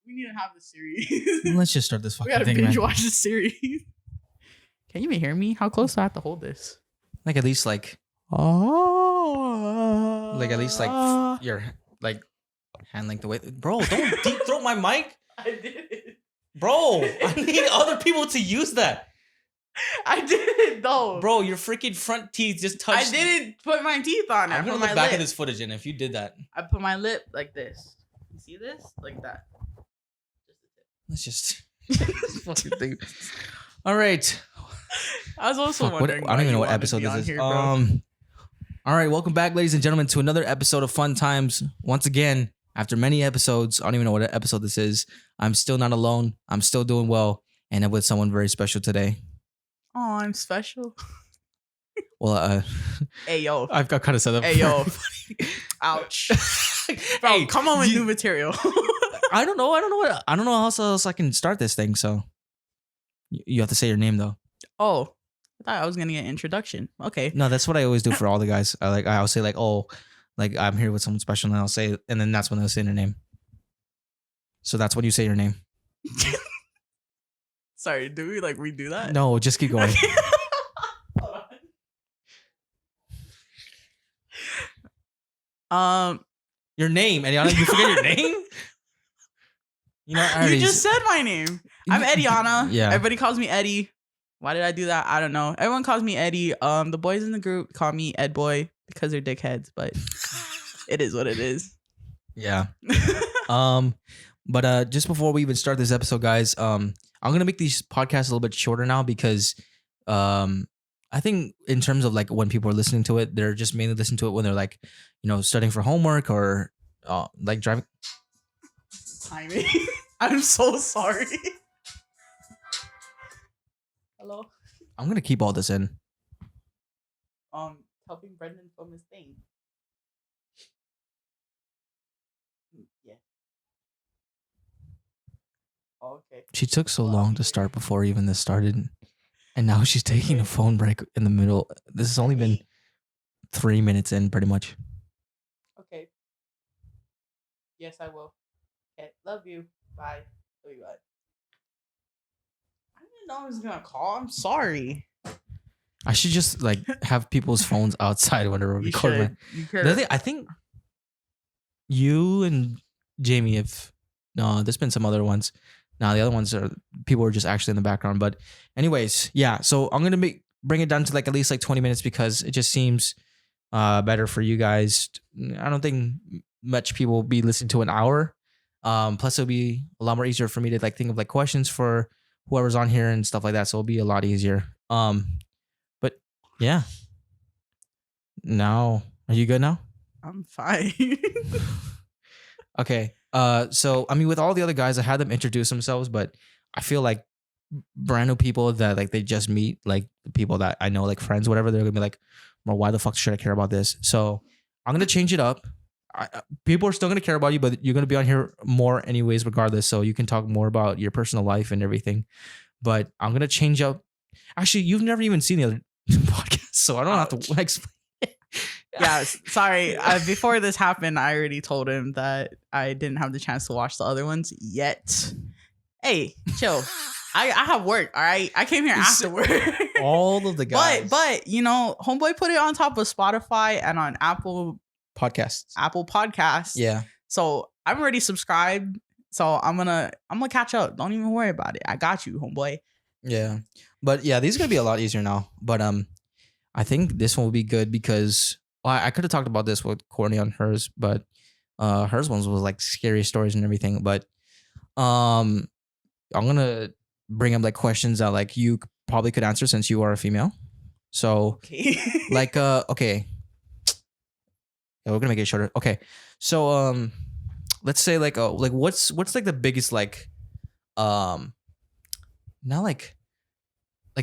We need to have this series. Let's just start this We fucking gotta thing, binge man. watch this series. Can you even hear me? How close do I have to hold this? Like at least like Oh, at least like your like hand length away. Bro, don't deep throat my mic. I did it. Bro, I need other people to use that. I did it though. Bro, your freaking front teeth just touched. I didn't put my teeth on it. I'm I gonna put look my back lip. at this footage, and if you did that, I put my lip like this. You see this? Like that. let's just fucking thing. All right. I was also Fuck, what, I wondering. don't even know what episode this is. Here, bro. All right, welcome back, ladies and gentlemen, to another episode of Fun Times. Once again, after many episodes, I don't even know what episode this is. I'm still not alone. I'm still doing well, and I'm with someone very special today. Oh, I'm special. Well, Hey yo. I've got kind of set up. Hey yo. Ouch. Bro, Hey, come on with new material. I don't know. I don't know how else I can start this thing. So you have to say your name though. Oh, I thought I was gonna get an introduction. Okay. No, that's what I always do for all the guys. I'll say like, oh, like I'm here with someone special, and I'll say, and then that's when they'll say their name. So that's when you say your name. Sorry, do we like redo that? No, just keep going. Your name, Ediana. You forget your name? You know, You just said my name. I'm Ediana. Yeah. Everybody calls me Eddie. Why did I do that? I don't know. Everyone calls me Eddie. The boys in the group call me Ed Boy because they're dickheads, but it is what it is. Yeah. But just before we even start this episode, guys, I'm gonna make these podcasts a little bit shorter now because I think in terms of like when people are listening to it, they're just mainly listening to it when they're like, you know, studying for homework or like driving. Timing. I'm so sorry. Hello. I'm gonna keep all this in. Helping Brendan film his thing. Yeah. Okay. She took so long to start before even this started, and now she's taking a phone break in the middle. This has only been 3 minutes in, pretty much. Okay. Yes, I will. Okay. Love you. Bye. Love you. Bye. I didn't know I was gonna call. I'm sorry. I should just like have people's phones outside whenever we You record. should. You could. The other thing, I think you and Jamie have there's been some other ones. Now the other ones are people are just actually in the background. But anyways, yeah. So I'm gonna bring it down to like at least like 20 minutes because it just seems better for you guys. I don't think much people will be listening to an hour. Plus it'll be a lot more easier for me to like think of like questions for whoever's on here and stuff like that. So it'll be a lot easier. But yeah. Now, are you good now? I'm fine. Okay. So I mean, with all the other guys, I had them introduce themselves, but I feel like brand new people that like they just meet, like the people that I know, like friends, whatever, they're gonna be like, well, why the fuck should I care about this? So I'm gonna change it up. People are still gonna care about you, but you're gonna be on here more anyways, regardless. So you can talk more about your personal life and everything. But I'm gonna change up. Actually, you've never even seen the other podcast, so I don't have to explain. Yeah, sorry. Before this happened, I already told him that I didn't have the chance to watch the other ones yet. Hey, chill. I have work, all right? I came here after work. All of the guys. But you know, Homeboy put it on top of Spotify and on Apple Podcasts. Yeah. So I'm already subscribed. So I'm gonna catch up. Don't even worry about it. I got you, Homeboy. Yeah. But yeah, these are gonna be a lot easier now. But I think this one will be good because I could have talked about this with Courtney on hers, but hers ones was like scary stories and everything. But I'm gonna bring up like questions that like you probably could answer since you are a female. So Okay. like okay. Yeah, we're gonna make it shorter. Okay. So let's say like what's like the biggest like not like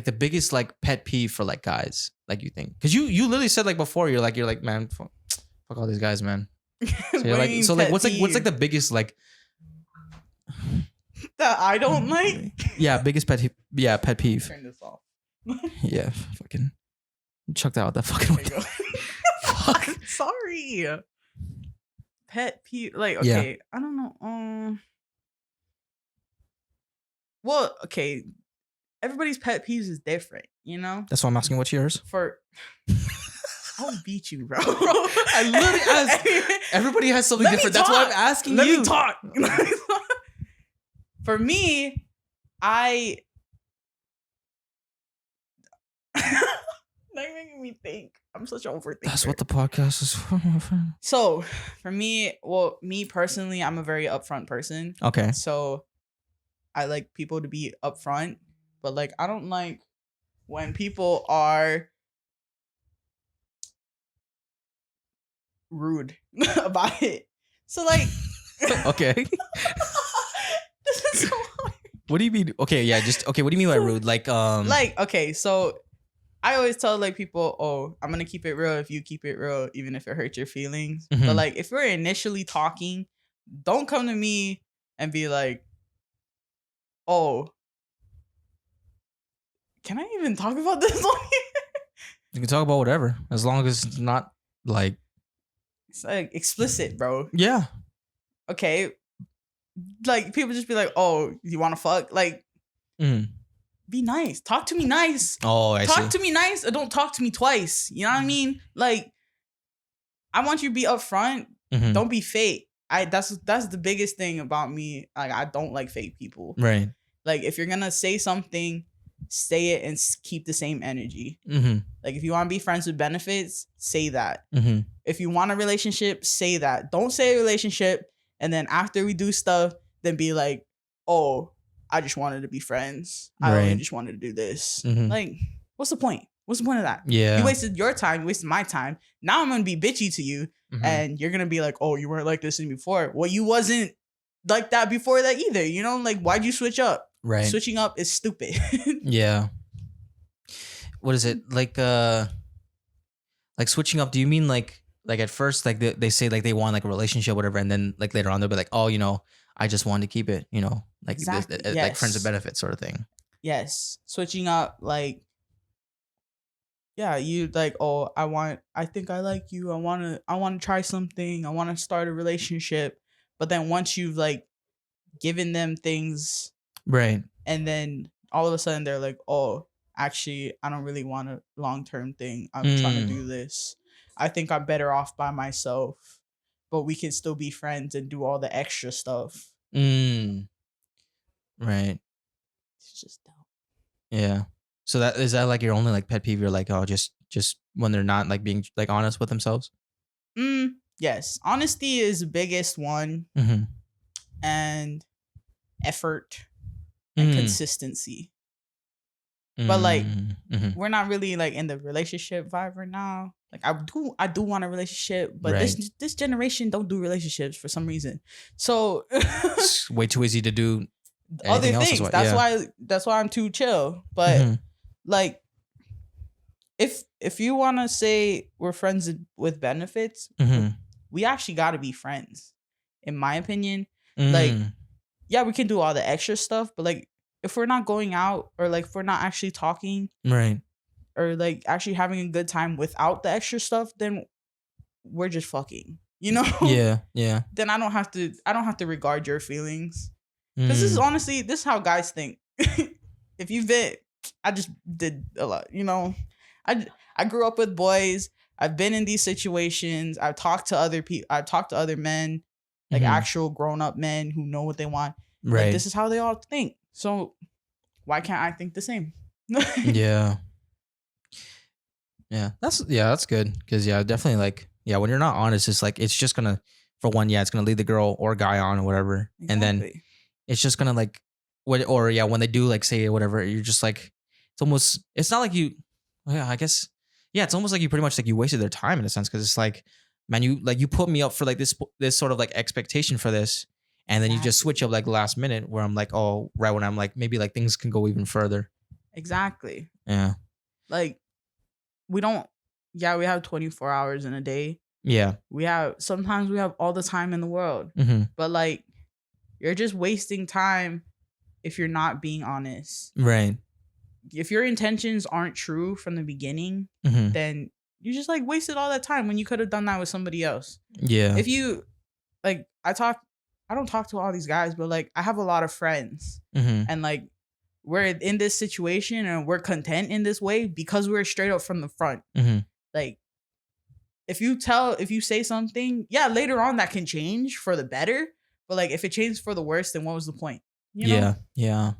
the biggest like pet peeve for like guys, like you think? Because you literally said like before you're like man, fuck all these guys, man. So you're like, so like what's like the biggest like that I don't like? Yeah, biggest pet peeve. Turn this off. Yeah, fucking chuck that out that fucking There you window. go. Fuck. Sorry. Pet peeve, like Yeah. okay, I don't know. well, okay, everybody's pet peeves is different, you know? That's why I'm asking what's yours. For I'll beat you, bro. I literally asked. Everybody has something Let me different. That's why I'm talk. asking Let you. me talk. For me, I Now you're making me think. I'm such an overthinker. That's what the podcast is for, my friend. So for me, well, me personally, I'm a very upfront person. Okay. So I like people to be upfront, but like I don't like when people are rude about it. So like Okay. this is so hard. What do you mean? Okay, yeah, just okay. What do you mean by rude? Like Okay, so I always tell like people, oh, I'm gonna keep it real if you keep it real, even if it hurts your feelings. But Mhm. like if we're initially talking, don't come to me and be like, oh, can I even talk about this on here? you can talk about whatever, as long as it's not like It's like explicit, bro. yeah. Okay. Like people just be like, oh, you wanna fuck? Like, Mm. be nice. Talk to me nice. Oh, I Talk see. to me nice or don't talk to me twice. You know what I mean? Like, I want you to be upfront. Mhm. Don't be fake. That's the biggest thing about me. Like, I don't like fake people. Right. Like, if you're gonna say something, say it and keep the same energy. Mm-hmm. Like, if you want to be friends with benefits, say that. Mm-hmm. If you want a relationship, say that. Don't say a relationship and then after we do stuff, then be like, oh, I just wanted to be friends. I only Right. just wanted to do this. Mhm. Like, what's the point? What's the point of that? Yeah. You wasted your time, you wasted my time. Now I'm gonna be bitchy to you, Mhm. and you're gonna be like, "Oh, you weren't like this before." Well, you wasn't like that before that either. You know, like why'd you switch up? Right. Switching up is stupid. Yeah. What is it like? Switching up. Do you mean like at first like they say like they want like a relationship, whatever, and then like later on they'll be like, oh, I just wanted to keep it, like Exactly, like friends with yes. benefits sort of thing. Yes, switching up, like, yeah, you like, oh, I think I like you. I wanna try something. I wanna start a relationship. But then once you've like given them things, Right. and then all of a sudden they're like, oh, actually, I don't really want a long-term thing. I'm trying to do this. I think I'm better off by myself, but we can still be friends and do all the extra stuff. Mm. Right. It's just dumb. Yeah. So that is that like your only like pet peeve? You're like, oh, just when they're not like being like honest with themselves. Yes, honesty is the biggest one, Mm-hmm. and effort and consistency. But like, Mhm. we're not really like in the relationship vibe right now. Like I do want a relationship, but Right. this generation don't do relationships for some reason. So It's way too easy to do other anything else is things. what- That's yeah. why I'm too chill. But Mhm. like, if you want to say we're friends with benefits, Mhm. we actually got to be friends. In my opinion, like, Mm. yeah, we can do all the extra stuff, but like, if we're not going out or like if we're not actually talking Right. or like actually having a good time without the extra stuff, then we're just fucking. You know? Yeah. Yeah. Then I don't have to regard your feelings. Because this is Mm. honestly, this is how guys think. If you've been, I just did a lot, I grew up with boys. I've been in these situations. I've talked to other people. I've talked to other men, like Mhm. actual grown up men who know what they want. Right. Like, this is how they all think. So why can't I think the same? Yeah. Yeah. That's good. Because definitely like, when you're not honest, it's like it's just gonna for one, it's gonna lead the girl or guy on or whatever. And then Exactly. it's just gonna like when they do like say whatever, you're just like it's not like you I guess it's almost like you pretty much like you wasted their time in a sense, because it's like, man, you put me up for like this sort of like expectation for this, and then you just switch up like last minute where I'm like, oh, right when I'm like maybe like things can go even further. Exactly. Yeah. Like, we have 24 hours in a day. Yeah. Sometimes we have all the time in the world, Mm-hmm. but like, you're just wasting time if you're not being honest. Right. If your intentions aren't true from the beginning, Mm-hmm. then you just like wasted all that time when you could have done that with somebody else. Yeah. If you like, I don't talk to all these guys, but like I have a lot of friends, Mm-hmm. and like we're in this situation and we're content in this way because we're straight up from the front. Mhm. Like, if you say something, yeah, later on that can change for the better. But like, if it changed for the worse, then what was the point? You know? Yeah.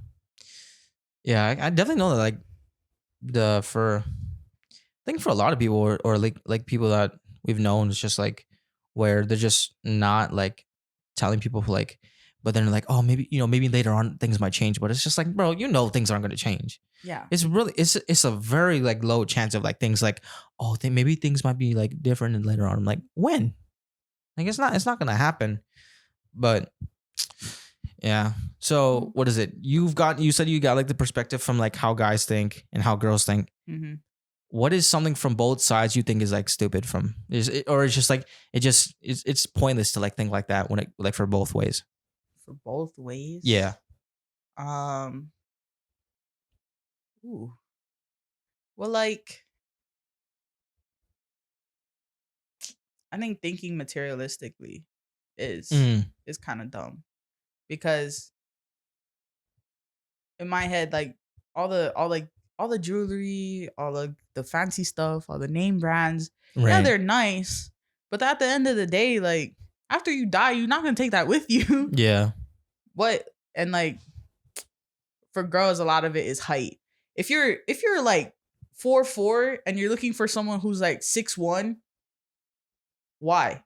I definitely know that. Like I think for a lot of people or like people that we've known, it's just like where they're just not like telling people who like, but then they're like, oh, maybe later on things might change. But it's just like, bro, things aren't going to change. Yeah. It's really it's a very like low chance of like things like, oh, maybe things might be like different and later on. I'm like, when? Like it's not gonna happen. But yeah. So what is it? You said you got like the perspective from like how guys think and how girls think. Mm-hmm. What is something from both sides you think is like stupid from or it's just like it's pointless to like think like that when it like for both ways? For both ways? Yeah. Ooh. Well, like, I think thinking materialistically is kind of dumb, because in my head, like all the jewelry, all the fancy stuff, all the name brands, yeah, Right. they're nice, but at the end of the day, like after you die, you're not gonna take that with you. Yeah. And like for girls, a lot of it is height. If you're like 4'4" and you're looking for someone who's like 6'1", why?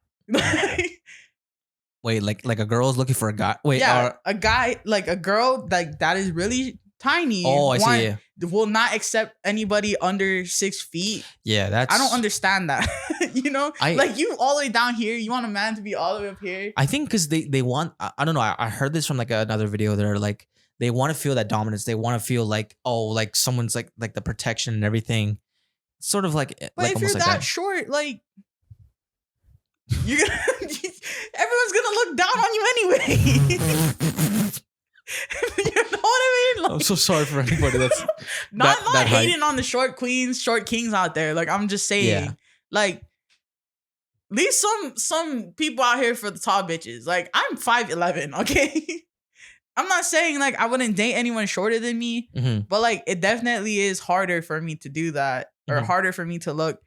Wait, like a girl is looking for a guy. Wait, yeah, a guy, like a girl like that is really tiny. Oh, I see. Yeah. Will not accept anybody under 6 feet. Yeah, that's. I don't understand that. You know, like you all the way down here, you want a man to be all the way up here. I think because they want. I don't know. I heard this from like another video. They're like they want to feel that dominance. They want to feel like like someone's like the protection and everything. Sort of like. But like if you're like that short, like you're gonna, everyone's gonna look down on you anyway. You know what I mean? Like, I'm so sorry for anybody that's not that hating on the short queens, short kings out there. Like I'm just saying, like leave some people out here for the tall bitches. Like I'm 5'11", okay? I'm not saying like I wouldn't date anyone shorter than me, but like it definitely is harder for me to do that, or harder for me to look.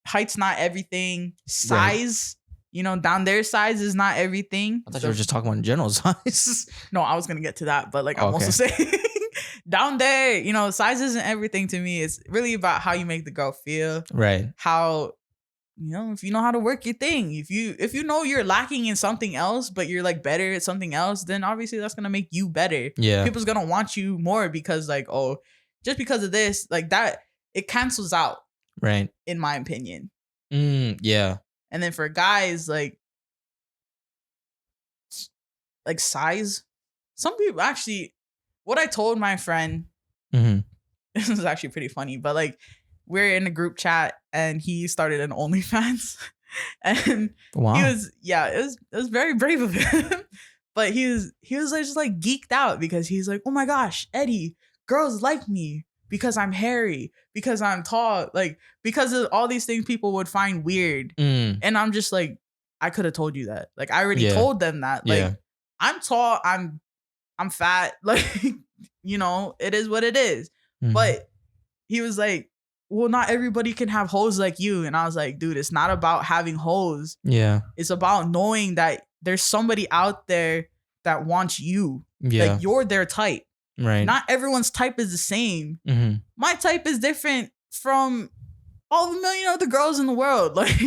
Height's not everything. Size, you know, down there size is not everything. I thought you were just talking about in general size. No, I was gonna get to that, but like I'm also saying down there, you know, size isn't everything to me. It's really about how you make the girl feel. Right. How, you know, if you know how to work your thing. If you know you're lacking in something else, but you're like better at something else, then obviously that's gonna make you better. Yeah. People's gonna want you more because like, oh, just because of this, like that, it cancels out. Right. In my opinion. Yeah. And then for guys, like size, some people actually, what I told my friend, this is actually pretty funny, but like we're in a group chat and he started an OnlyFans and wow. it was very brave of him. But he was just like geeked out because he's like, oh my gosh, Eddie, girls like me because I'm hairy, because I'm tall, like because of all these things people would find weird. And I'm just like, I could have told you that. Like I already told them that. Like I'm tall, I'm fat, like you know, it is what it is. But he was like, well, not everybody can have hoes like you. And I was like, dude, it's not about having hoes. Yeah. It's about knowing that there's somebody out there that wants you. Yeah. Like you're their type. Right. Not everyone's type is the same. My type is different from all the million other girls in the world. Like,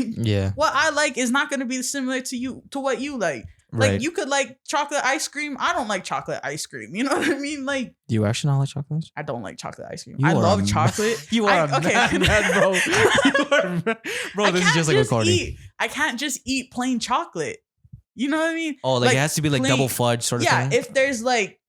what I like is not going to be similar to you, to what you like. Like, you could like chocolate ice cream. I don't like chocolate ice cream. You know what I mean? Like, do you actually not like chocolate? I don't like chocolate ice cream. I love chocolate. You are mad, bro. Bro, this is just like recording. I can't just eat plain chocolate. You know what I mean? Oh, like it has to be like plain, double fudge sort of thing? Yeah, if there's like,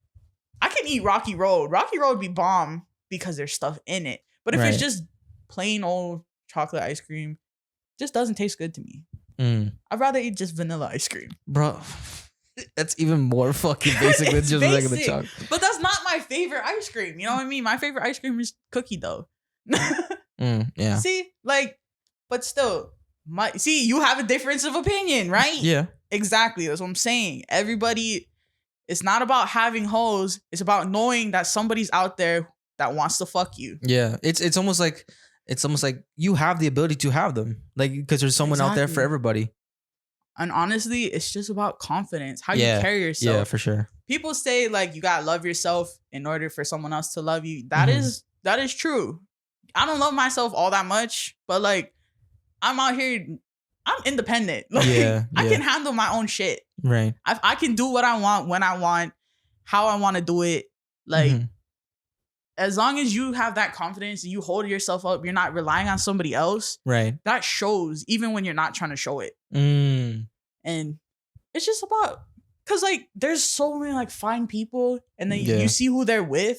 I can eat Rocky Road. Rocky Road would be bomb because there's stuff in it. But if it's just plain old chocolate ice cream, it just doesn't taste good to me. I'd rather eat just vanilla ice cream. Bro, that's even more fucking basic than just regular chocolate. But that's not my favorite ice cream. You know what I mean? My favorite ice cream is cookie dough. Yeah. See? Like, but still, you have a difference of opinion, right? Yeah. Exactly. That's what I'm saying. Everybody, It's not about having hoes. It's about knowing that somebody's out there that wants to fuck you. Yeah, it's almost like you have the ability to have them, like because there's someone out there for Exactly. everybody. And honestly, it's just about confidence, how you Yeah. carry yourself. Yeah, for sure. People say like you gotta love yourself in order for someone else to love you. That Mhm. is true. I don't love myself all that much, but like I'm out here, I'm independent. Like Yeah, I yeah. can handle my own shit. Right. I can do what I want when I want, how I want to do it. Like Mhm. as long as you have that confidence and you hold yourself up, you're not relying on somebody else. Right. That shows even when you're not trying to show it. Mm. And it's just about because like there's so many like fine people, and then Yeah. you see who they're with,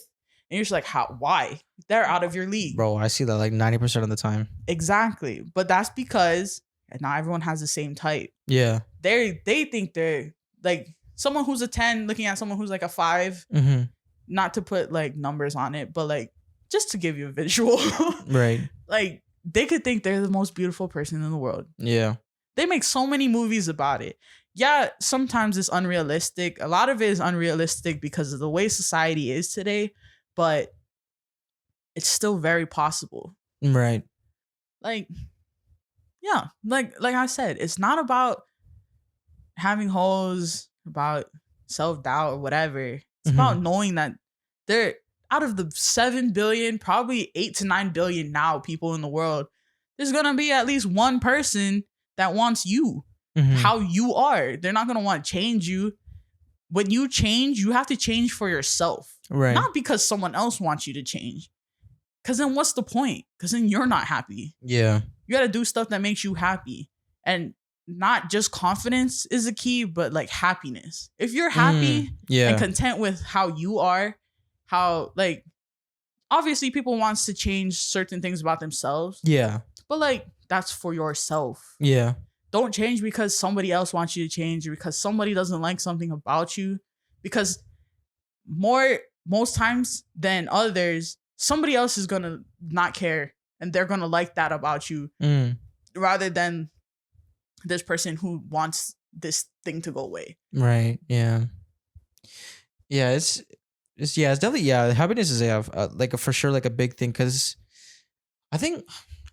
and you're just like, why? They're out of your league. Bro, I see that like 90% of the time. Exactly. But that's because not everyone has the same type. Yeah. They think they're like someone who's a 10 looking at someone who's like a 5, Mm-hmm. not to put like numbers on it, but like just to give you a visual. Right. Like they could think they're the most beautiful person in the world. Yeah. They make so many movies about it. Yeah, sometimes it's unrealistic. A lot of it is unrealistic because of the way society is today, but it's still very possible. Right. Like, yeah, like I said, it's not about having hoes, about self-doubt or whatever. It's about knowing that they're out of the 7 billion, probably 8 to 9 billion now people in the world, there's gonna be at least one person that wants you. Mhm. How you are. They're not going to want to change you. When you change, you have to change for yourself. Right. Not because someone else wants you to change. Because then what's the point? Because then you're not happy. Yeah. You got to do stuff that makes you happy. And not just confidence is the key, but like happiness. If you're happy Yeah. and content with how you are, how like obviously people wants to change certain things about themselves, Yeah. but like that's for yourself. Yeah. Don't change because somebody else wants you to change, or because somebody doesn't like something about you. Because most times than others, somebody else is gonna not care and they're gonna like that about you Mm. rather than this person who wants this thing to go away. Right. Yeah. Yeah. It's definitely, yeah. Happiness is like a, for sure, like a big thing. Cause I think,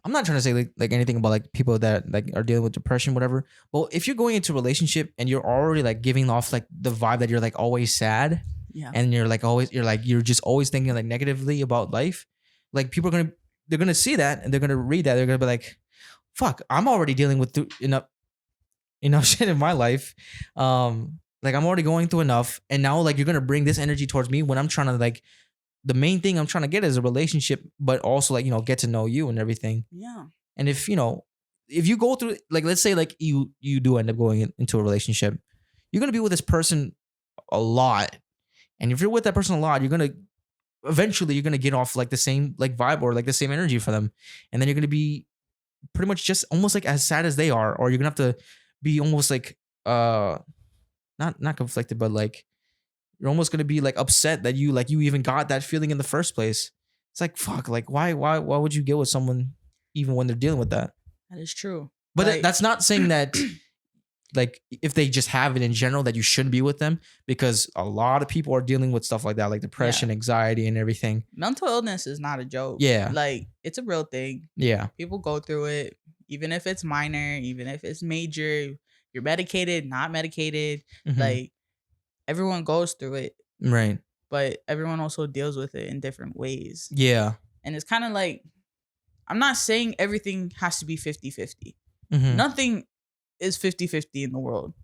I'm not trying to say like anything about like people that like are dealing with depression, whatever. But if you're going into a relationship and you're already like giving off like the vibe that you're like always sad, Yeah. and you're just always thinking like negatively about life, like people are they're gonna see that and they're gonna read that, they're gonna be like, fuck, I'm already dealing with enough shit in my life. Like I'm already going through enough, and now like you're gonna bring this energy towards me when I'm trying to like, the main thing I'm trying to get is a relationship, but also like, get to know you and everything. Yeah. And if you go through, like, let's say like you do end up going into a relationship, you're gonna be with this person a lot, and if you're with that person a lot, you're gonna get off like the same like vibe or like the same energy for them, and then you're gonna be pretty much just almost like as sad as they are, or you're gonna have to be almost like not conflicted, but like you're almost gonna be like upset that you even got that feeling in the first place. It's like, fuck, like why would you get with someone even when they're dealing with that? That is true. But Like- that's not saying that like if they just have it in general that you shouldn't be with them, because a lot of people are dealing with stuff like that, like depression, anxiety, and everything. Mental illness is not a joke. Yeah. Like it's a real thing. Yeah. People go through it, even if it's minor, even if it's major. You're medicated, not medicated. Mhm. Like everyone goes through it, Right. but everyone also deals with it in different ways. Yeah. And it's kind of like, I'm not saying everything has to be 50-50. Mhm. Nothing is 50-50 in the world.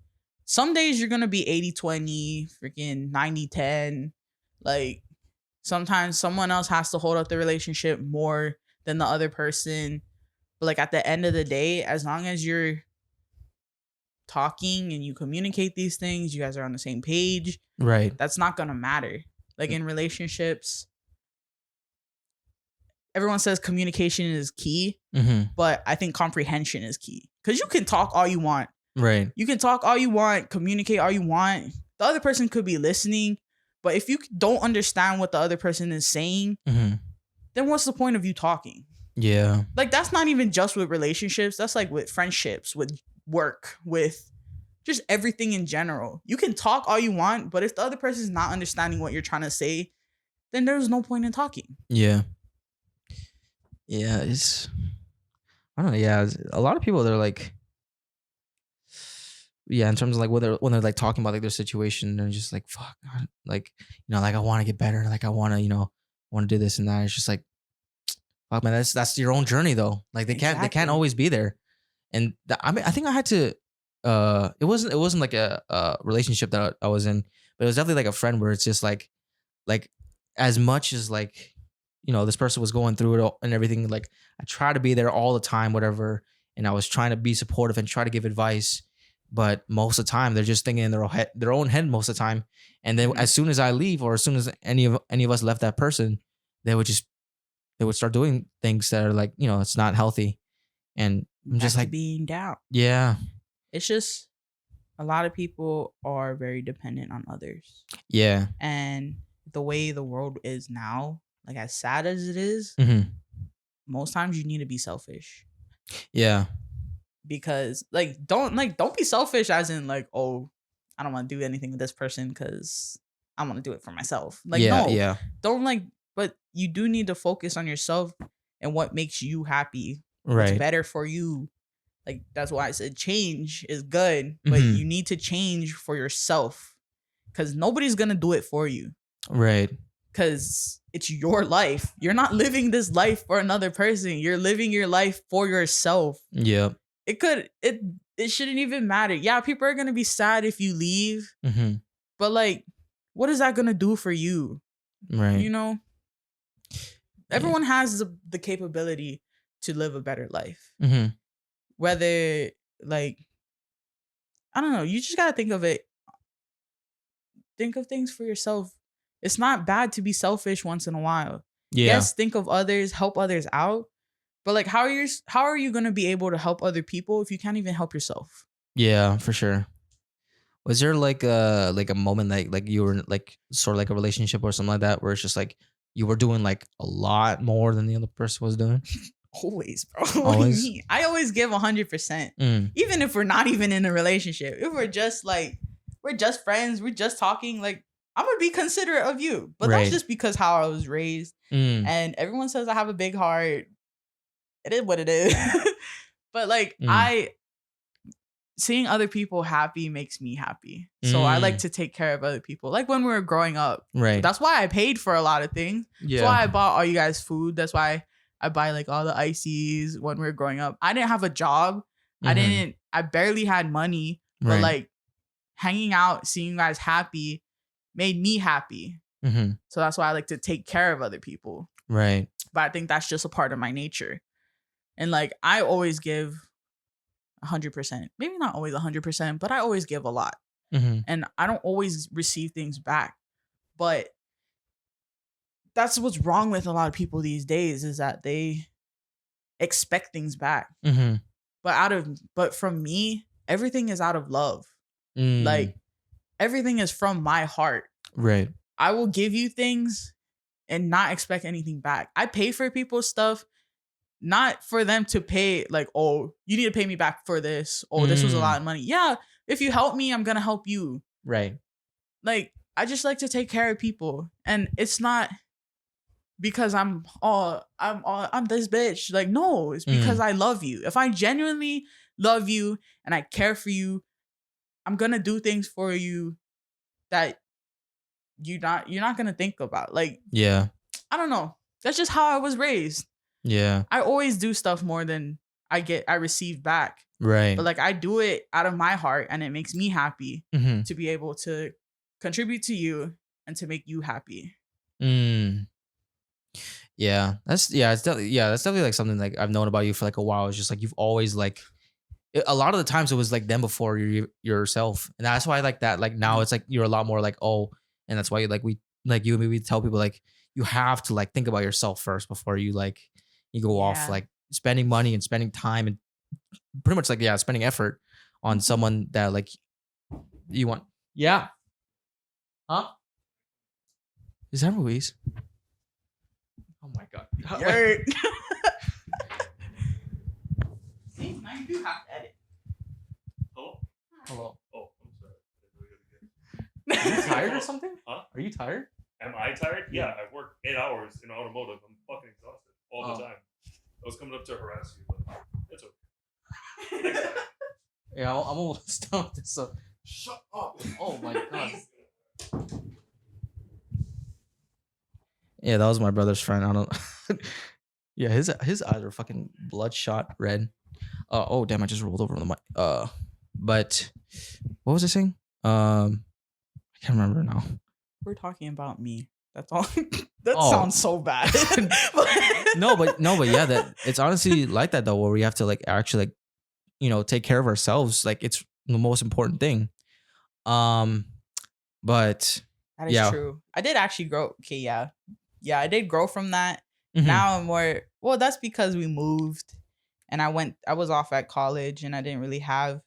Some days you're going to be 80-20, freaking 90-10. Like sometimes someone else has to hold up the relationship more than the other person. But like at the end of the day, as long as you're talking and you communicate these things, you guys are on the same page, Right. that's not gonna matter. Like in relationships, everyone says communication is key, Mhm. but I think comprehension is key. Because you can talk all you want. Right. You can talk all you want, communicate all you want. The other person could be listening, but if you don't understand what the other person is saying, Mhm. then what's the point of you talking? Yeah. Like that's not even just with relationships. That's like with friendships, with work, with just everything in general. You can talk all you want, but if the other person is not understanding what you're trying to say, then there's no point in talking. Yeah. Yeah, it's I don't know. Yeah, a lot of people they're like, yeah, in terms of like when they're like talking about like their situation, they're just like, fuck, like like I want to get better, like I want to want to do this and that. It's just like, fuck, man, that's your own journey though. Like they can't Exactly. always be there. And I mean, I think I had to. It wasn't like a relationship that I was in, but it was definitely like a friend where it's just like as much as like this person was going through it all and everything, like I try to be there all the time, whatever, and I was trying to be supportive and try to give advice, but most of the time they're just thinking in their own head most of the time, and then as soon as I leave or as soon as any of us left that person, they would start doing things that are like it's not healthy, and I'm just Back to like, being down. yeah, It's just a lot of people are very dependent on others. yeah, And the way the world is now, like as sad as it is, most times you need to be selfish. yeah, Because don't be selfish as in like, oh, I don't want to do anything with this person because I want to do it for myself. Like, yeah, no, yeah, don't but you do need to focus on yourself and what makes you happy. What's right, better for you. Like that's why I said change is good, but you need to change for yourself because nobody's gonna do it for you. right, Because it's your life. You're not living this life for another person. You're living your life for yourself. yep, It shouldn't even matter. Yeah, people are gonna be sad if you leave, but like, what is that gonna do for you? right, Everyone has the capability to live a better life. Whether like, I don't know, you just gotta think of it. Think of things for yourself. It's not bad to be selfish once in a while. yeah, Yes, think of others, help others out. But like, how are you gonna be able to help other people if you can't even help yourself? yeah, for sure. Was there like a moment like you were in, like sort of like a relationship or something like that where it's just like you were doing like a lot more than the other person was doing? Always, bro. What do you Always? mean? I always give 100%. Mm, Even if we're not even in a relationship. If we're just friends, we're just talking, like I'm gonna be considerate of you. But Right. that's just because how I was raised. mm, And everyone says I have a big heart. It is what it is. But like seeing other people happy makes me happy. So I like to take care of other people. Like when we were growing up. right. That's why I paid for a lot of things. Yeah. That's why I bought all you guys food. That's why I buy like all the ices when we were growing up. I didn't have a job. I barely had money. But Right. like hanging out, seeing you guys happy made me happy. So that's why I like to take care of other people. Right. But I think that's just a part of my nature. And like I always give 100%. Maybe not always 100%, but I always give a lot. And I don't always receive things back. But that's what's wrong with a lot of people these days is that they expect things back. But from me, everything is out of love. Like everything is from my heart. Right. I will give you things and not expect anything back. I pay for people's stuff, not for them to pay like, oh, you need to pay me back for this. Oh, this was a lot of money. Yeah, if you help me, I'm gonna help you. Right. Like, I just like to take care of people. And it's not because I'm this bitch. Like, no, it's because I love you. If I genuinely love you and I care for you, I'm gonna do things for you that you're not gonna think about. Like, Yeah. I don't know. That's just how I was raised. Yeah. I always do stuff more than I receive back. Right. But like I do it out of my heart and it makes me happy to be able to contribute to you and to make you happy. Yeah. That's definitely like something like I've known about you for like a while. It's just like you've always like a lot of the times it was like them before yourself. And that's why I like that. Like now it's like you're a lot more like, oh, and that's why like we tell people like you have to like think about yourself first before you like you go off like spending money and spending time and pretty much like spending effort on someone that like you want. Yeah. Huh? Is that Ruiz? Oh my god. See, now you do have to edit. Oh. Hello. Oh, I'm sorry. Are you tired or something? Huh? Are you tired? Am I tired? Yeah, I've worked 8 hours in automotive. I'm fucking exhausted all the Oh. time. I was coming up to harass you, but it's okay. Next time. Yeah, I'm almost done with this. So. Shut up. Oh my god. Yeah, that was my brother's friend. I don't. Yeah, his eyes are fucking bloodshot red. Oh damn! I just rolled over on the mic. But what was I saying? I can't remember now. We're talking about me. That's all. That Oh. sounds so bad. No, but yeah, that it's honestly like that though, where we have to like actually like take care of ourselves. Like it's the most important thing. But that is yeah. true. I did actually grow. Okay, yeah, I did grow from that. mhm. Now I'm more. Well, that's because we moved, and I was off at college, and I didn't really have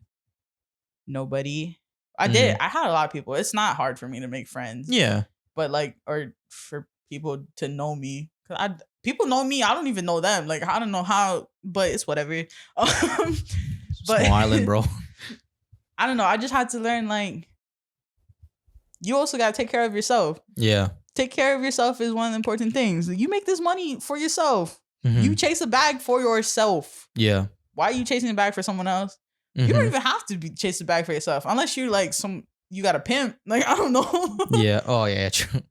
nobody. I did. I had a lot of people. It's not hard for me to make friends. Yeah, But like, or for people to know me, cause people know me. I don't even know them. Like, I don't know how, but it's whatever. But small island, bro. I don't know. I just had to learn, like, you also gotta take care of yourself. Yeah. Take care of yourself is one of the important things. You make this money for yourself. Mhm. You chase a bag for yourself. Yeah. Why are you chasing a bag for someone else? Mhm. You don't even have to be chase a bag for yourself, unless you like you got a pimp. Like, I don't know. Yeah. Oh yeah. True.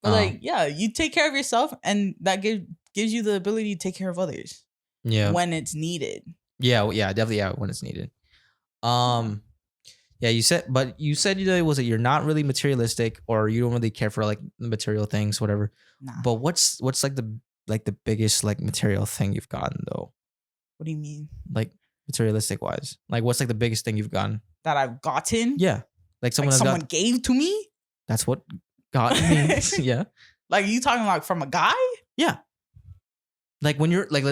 But like, yeah, you take care of yourself, and that gives you the ability to take care of others. Yeah. When it's needed. Yeah. Yeah. Definitely. Yeah. When it's needed. Yeah. You said that you're not really materialistic, or you don't really care for like material things, whatever. Nah. But what's like the biggest like material thing you've gotten though? What do you mean? Like materialistic wise, like what's like the biggest thing you've gotten? That I've gotten? Yeah. Like someone Like has someone gave to me? That's what gotten means. Yeah. Like, you talking like from a guy? Yeah. Like when you're like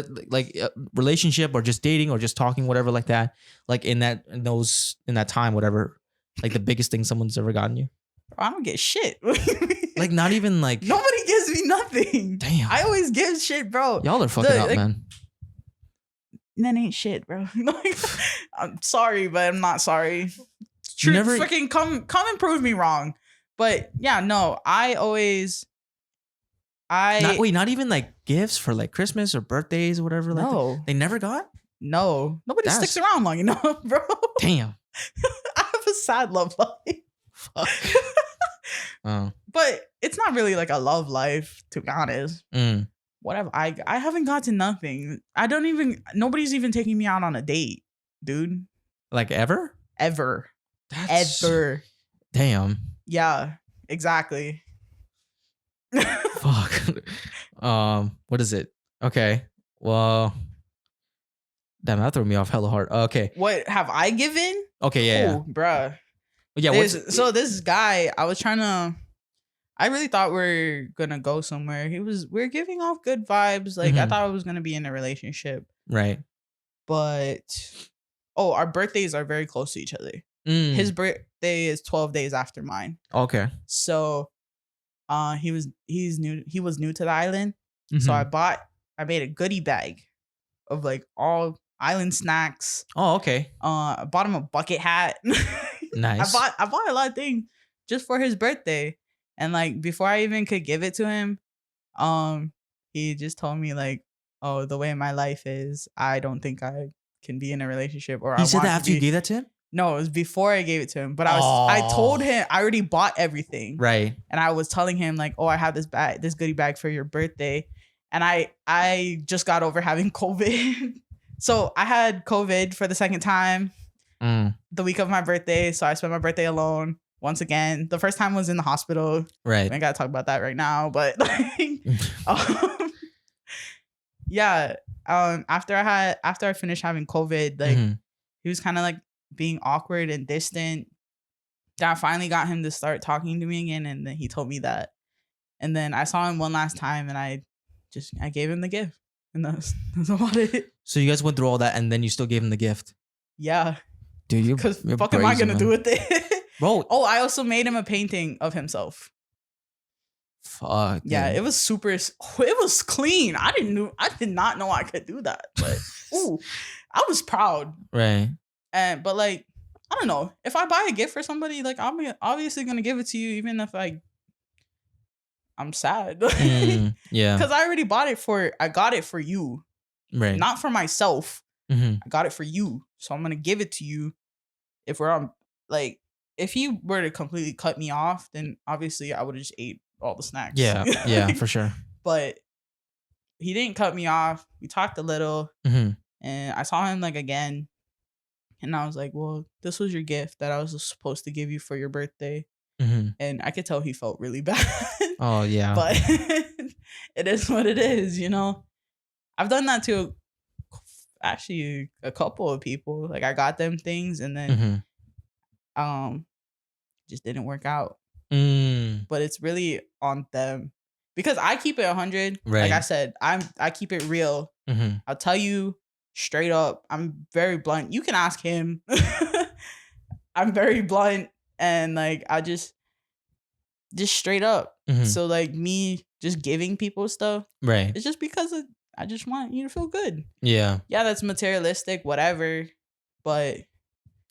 relationship or just dating or just talking, whatever, like that, like in that time, whatever, like the biggest thing someone's ever gotten you. Bro, I don't get shit. Like not even like nobody gives me nothing. Damn. I always give shit, bro. Y'all are fucking up, like, man. That ain't shit, bro. Like, I'm sorry, but I'm not sorry. True, never- freaking come and prove me wrong. But yeah, no, Not even like gifts for like Christmas or birthdays or whatever. Like no, they never got. no, nobody That's- sticks around long enough, bro. Damn. I have a sad love life. Fuck. Oh. But it's not really like a love life, to be honest. Mm. Whatever. I haven't gotten nothing. Nobody's even taking me out on a date, dude. Like ever? Ever. That's, Ever. Damn. Yeah, exactly. Fuck. What is it? Okay. Well, damn, that threw me off hella hard. Okay. What have I given? Okay. Yeah. Oh, bruh. Yeah. So this guy, I really thought we were gonna go somewhere. We're giving off good vibes. Like, I Mhm. thought I was gonna be in a relationship. Right. But our birthdays are very close to each other. Mm. His birthday is 12 days after mine. Okay. So he was new to the island. So Mhm. I made a goodie bag of like all island snacks. Oh, okay. I bought him a bucket hat. Nice. I bought a lot of things just for his birthday. And like, before I even could give it to him, he just told me like, oh, the way my life is, I don't think I can be in a relationship. Or You said that after you gave that to him? No, it was before I gave it to him. But I told him I already bought everything. Right. And I was telling him like, oh, I have this goodie bag for your birthday. And I just got over having COVID. So I had COVID for the second time the week of my birthday. So I spent my birthday alone once again. The first time was in the hospital. Right. I gotta talk about that right now. But like, yeah. After I finished having COVID, like he was kind of like being awkward and distant. That finally got him to start talking to me again, and then he told me that. And then I saw him one last time, and I gave him the gift, and that's about it. So you guys went through all that, and then you still gave him the gift. Yeah, Dude, because you're fuck am I brazen, gonna man. do with it? Bro. Oh, I also made him a painting of himself. Fuck. Yeah, dude. it was clean. I did not know I could do that, but ooh, I was proud. Right. But like, I don't know. If I buy a gift for somebody, like I'm obviously gonna give it to you, even if I'm sad. Yeah. Because I already I got it for you, Right. not for myself. Mm-hmm. I got it for you. So I'm gonna give it to you. If we're on like if he were to completely cut me off, then obviously I would have just ate all the snacks. Yeah. Yeah. For sure. But he didn't cut me off. We talked a little Mm-hmm. and I saw him like again. And I was like, well, this was your gift that I was supposed to give you for your birthday. Mm-hmm. And I could tell he felt really bad. Oh yeah. But it is what it is, you know? I've done that to actually a couple of people. Like I got them things and then Mm-hmm. just didn't work out. Mm. But it's really on them. Because I keep it 100. Like I Right. said, I keep it real. Mm-hmm. I'll tell you straight up. I'm very blunt. You can ask him. I'm very blunt and like I just straight up. Mm-hmm. So like me just giving people stuff, Right. it's just because I just want you to feel good. Yeah. Yeah, that's materialistic, whatever. But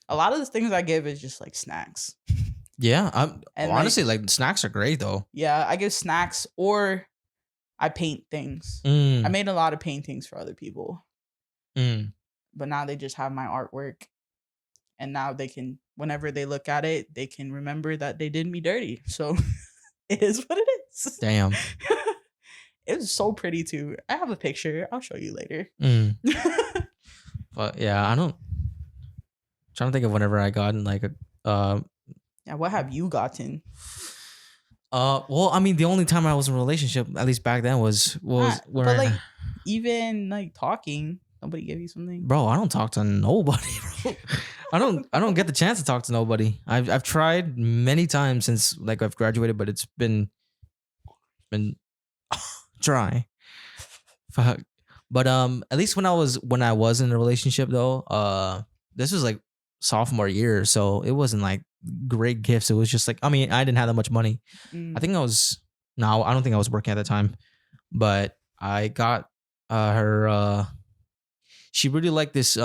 a lot of the things I give is just like snacks. Yeah. I'm And, honestly like snacks are great though. Yeah, I give snacks or I paint things. Mm. I made a lot of paintings for other people. Mm. But now they just have my artwork. And now they can, whenever they look at it, they can remember that they did me dirty. So it is what it is. Damn. It was so pretty too. I have a picture. I'll show you later. Mm. But yeah, I don't. Trying to think of whenever I got in like a. Yeah, what have you gotten? Well, I mean, the only time I was in a relationship, at least back then, was Nah, when. but like even like talking, somebody gave you something. Bro, I don't talk to nobody, bro. I don't get the chance to talk to nobody. I've tried many times since like I've graduated, but it's been dry. Fuck. But at least when I was in a relationship though, this was like sophomore year, so it wasn't like great gifts. It was just like, I mean, I didn't have that much money. I think I don't think I was working at the time, but I got her she really liked this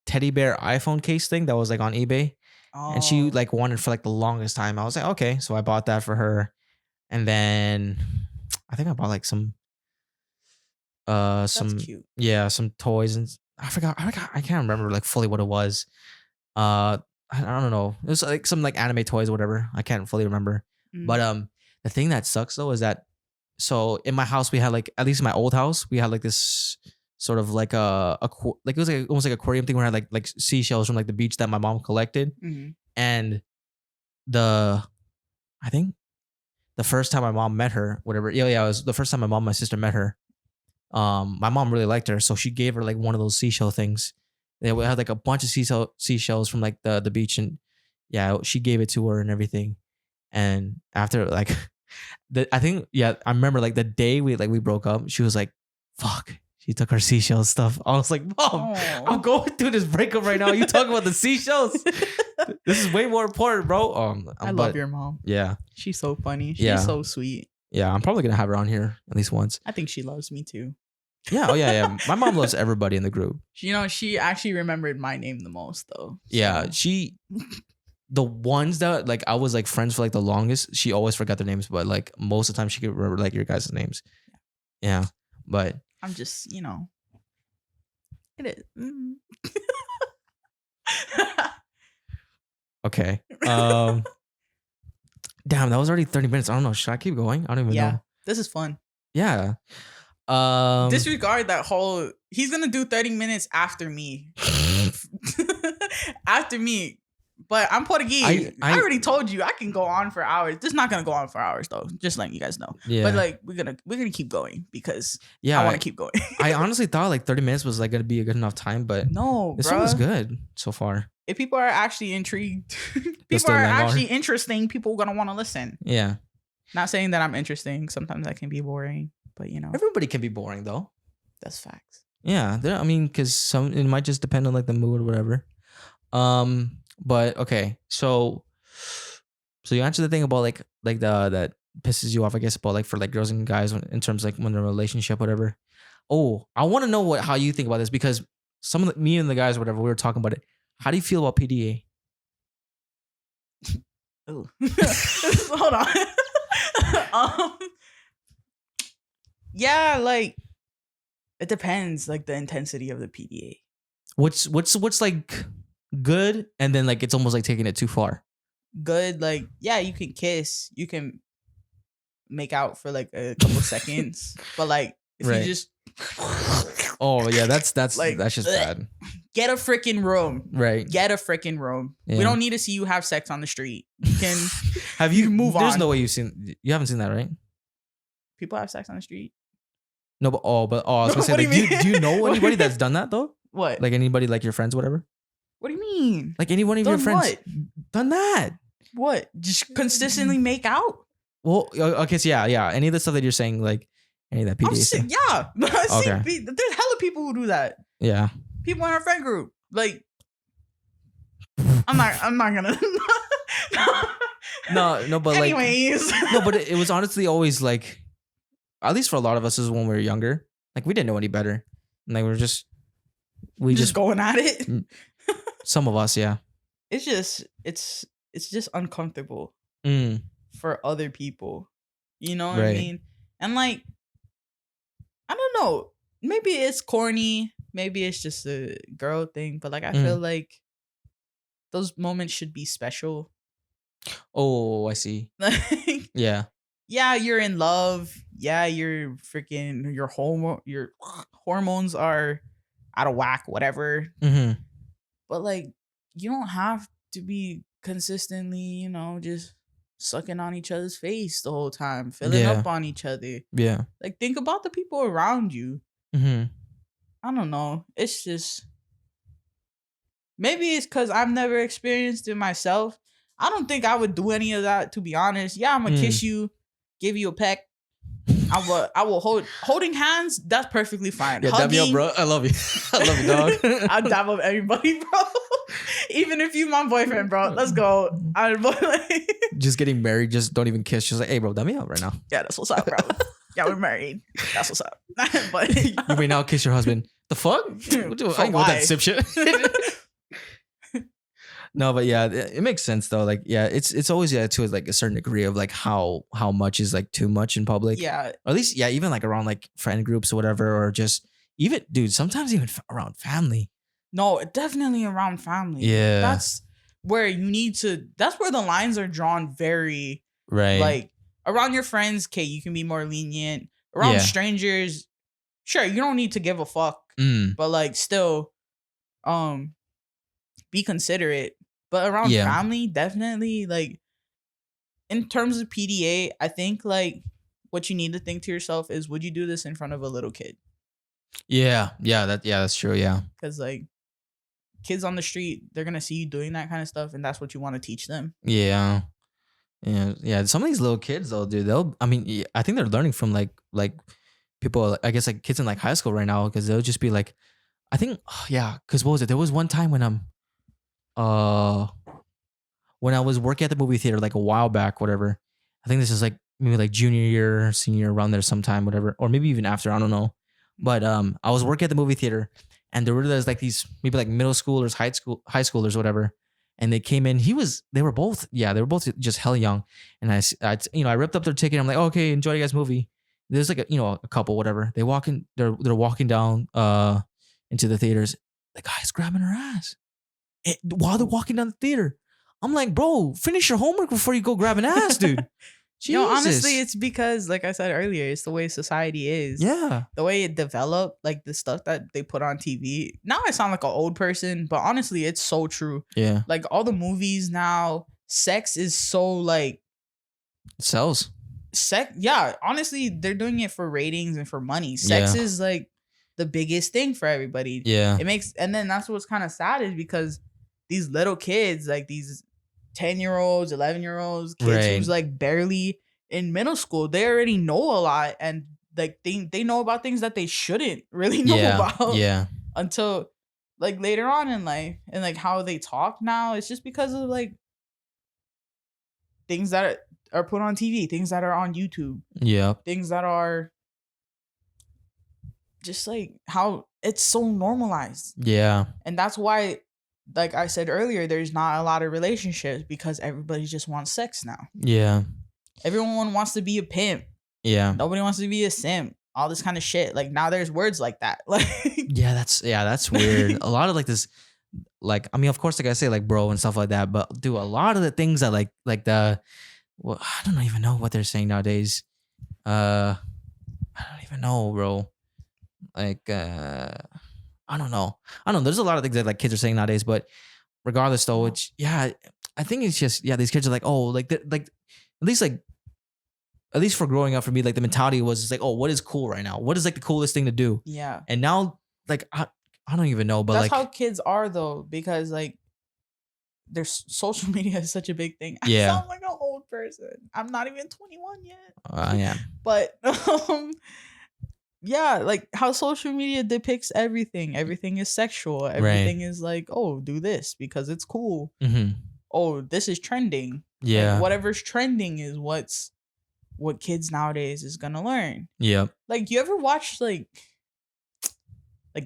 teddy bear iPhone case thing that was like on eBay. And she Oh, like wanted for like the longest time. I was like, okay, so I bought that for her. And then I think I bought like some that's cute. some toys and I forgot I can't remember like fully what it was. I don't know. It was like some like anime toys or whatever. I can't fully remember. Mm. But the thing that sucks though is that so in my house we had like, at least in my old house, we had like this sort of like like it was like almost like aquarium thing where I had like seashells from like the beach that my mom collected. Mhm. And I think the first time my mom met her, whatever. Yeah, it was the first time my sister met her. My mom really liked her, so she gave her like one of those seashell things. They had like a bunch of seashells from like the beach, and yeah, she gave it to her and everything. And after like, I think I remember like the day we broke up, she was like, "Fuck." She took her seashell stuff. I was like, Mom, I'm going through this breakup right now. You talking about the seashells? This is way more important, bro. I love your mom. Yeah. She's so funny. She's Yeah. so sweet. Yeah, I'm probably gonna have her on here at least once. I think she loves me too. Yeah, oh yeah. My mom loves everybody in the group. You know, she actually remembered my name the most though. Yeah, So, the ones that like I was like friends for like the longest, she always forgot their names, but like most of the time she could remember like your guys' names. Yeah, but I'm just, you know. It is. Mm. okay. Damn, that was already 30 minutes. I don't know. Should I keep going? I don't even Yeah. know. This is fun. Yeah. Disregard that whole he's gonna do 30 minutes after me. After me. But I'm Portuguese. I already told you I can go on for hours. This is not gonna go on for hours though. Just letting you guys know. Yeah. But like we're gonna keep going because yeah, I want to keep going. I honestly thought like 30 minutes was like gonna be a good enough time, but No, this bro. one was good so far. If people are actually intrigued, Let's people do it, are Langor. actually interesting, people are gonna want to listen. Yeah. Not saying that I'm interesting. Sometimes I can be boring, but you know, Everybody can be boring though. that's facts. Yeah, I mean, because it might just depend on like the mood or whatever. But okay, so you answered the thing about like that pisses you off, I guess, about like for like girls and guys in terms like when they're in a relationship, whatever. Oh, I want to know how you think about this because me and the guys, whatever, we were talking about it. How do you feel about PDA? Ooh. Hold on. Yeah, like it depends, like the intensity of the PDA. What's like good, and then like it's almost like taking it too far. Good, like yeah, you can kiss, you can make out for like a couple seconds, but like if Right. you just Oh yeah, that's Like, that's just bad. get a freaking room. Right. Get a freaking room. Yeah. We don't need to see you have sex on the street. You can Have you can move There's on. no way you haven't seen that, right? people have sex on the street. No, but I was gonna say, What do like, you mean? do you know What do anybody you that's mean? done that though? What? Like anybody, like your friends, whatever. What do you mean? Like any one of your Done friends what? done that. What? Just consistently make out? Well, okay, so yeah. Any of the stuff that you're saying, like any of that PDA stuff. Yeah. I see Okay. there's hella people who do that. Yeah. People in our friend group. Like I'm not gonna No, but like anyways. no, but it was honestly always like, at least for a lot of us, is when we were younger. Like we didn't know any better, and like we just going at it. some of us, yeah. It's just uncomfortable Mm, for other people. You know what I Right. mean? And like I don't know. Maybe it's corny. Maybe it's just a girl thing. But like I feel like those moments should be special. oh, I see. Like Yeah. yeah, you're in love. Yeah, you're freaking your hormones are out of whack, whatever. Mm-hmm. But like you don't have to be consistently, you know, just sucking on each other's face the whole time, filling Yeah. up on each other. Yeah. Like think about the people around you. Mm-hmm. I don't know. It's just maybe it's because I've never experienced it myself. I don't think I would do any of that, to be honest. Yeah, I'm gonna kiss you, give you a peck. I will holding hands. That's perfectly fine. Yeah, dab me up, Hugging, bro. I love you. I love you, dog. I'll dab up everybody, bro. Even if you my boyfriend, bro. Let's go. Just getting married, just don't even kiss. She's like, hey, bro, dab me up right now. Yeah, that's what's up, bro. Yeah, we're married. That's what's up. But You may now kiss your husband. The fuck? What do I ain't with why? that sip shit. No, but yeah, it makes sense though. Like, yeah, it's always to like a certain degree of like how much is like too much in public. yeah, Or at least, yeah, even like around like friend groups or whatever, or just even, dude, sometimes even around family. no, definitely around family. Yeah. That's where you need to. That's where the lines are drawn. Very Right. like around your friends. Okay, you can be more lenient. Around Yeah. strangers, sure, you don't need to give a fuck. Mm, But like still be considerate. But around Yeah. family, definitely like in terms of PDA, I think like what you need to think to yourself is, would you do this in front of a little kid? yeah. That's true. Yeah. Because like kids on the street, they're gonna see you doing that kind of stuff, and that's what you want to teach them. Yeah. Yeah. Some of these little kids though, dude, I think they're learning from like people, I guess like kids in like high school right now, because they'll just be like, I think, yeah, because what was it? There was one time when when I was working at the movie theater like a while back, whatever. I think this is like maybe like junior year, senior year, around there sometime, whatever, or maybe even after, I don't know. But I was working at the movie theater, and there's like these maybe like middle schoolers, high schoolers, whatever, and they came in. They were both just hell young, and I ripped up their ticket. I'm like, oh, okay, enjoy you guys' movie. There's like a couple, whatever. They walk in, they're walking down into the theaters. The guy's grabbing her ass while they're walking down the theater. I'm like, bro, finish your homework before you go grab an ass, dude. You know, honestly, Jesus. it's because, like I said earlier, it's the way society is. Yeah. The way it developed, like the stuff that they put on TV. Now I sound like an old person, but honestly, it's so true. Yeah. Like all the movies now, sex is so like It sells. yeah, honestly, they're doing it for ratings and for money. Sex Yeah. is like the biggest thing for everybody. Yeah. It makes, and then that's what's kind of sad is because these little kids, like these 10-year-olds, 11-year-olds, kids Right. who's like barely in middle school, they already know a lot, and like they know about things that they shouldn't really know Yeah. about Yeah. until like later on in life, and like how they talk now. It's just because of like things that are put on TV, things that are on YouTube, Yeah. things that are just like how it's so normalized. Yeah. And that's why like I said earlier, there's not a lot of relationships because everybody just wants sex now. Yeah. Everyone wants to be a pimp. Yeah. Nobody wants to be a simp. All this kind of shit. Like now there's words like that. Like Yeah, that's weird. A lot of like this, like, I mean, of course, like I say, like bro and stuff like that, but do a lot of the things that like the, well, I don't even know what they're saying nowadays. I don't even know, bro. Like, I don't know. There's a lot of things that like kids are saying nowadays, but regardless, though, it's I think it's just these kids are like, oh, like at least for growing up for me, like the mentality was just like, oh, what is cool right now? What is like the coolest thing to do? yeah. And now, like, I don't even know, but That's like, how kids are though, because like there's social media is such a big thing. I Yeah. sound like an old person. I'm not even 21 yet. yeah, But yeah, like how social media depicts everything. Everything is sexual. Everything is like, oh, do this because it's cool. mm-hmm. Oh, this is trending. Yeah, Like, whatever's trending is what kids nowadays is gonna learn. yeah. Like, you ever watch like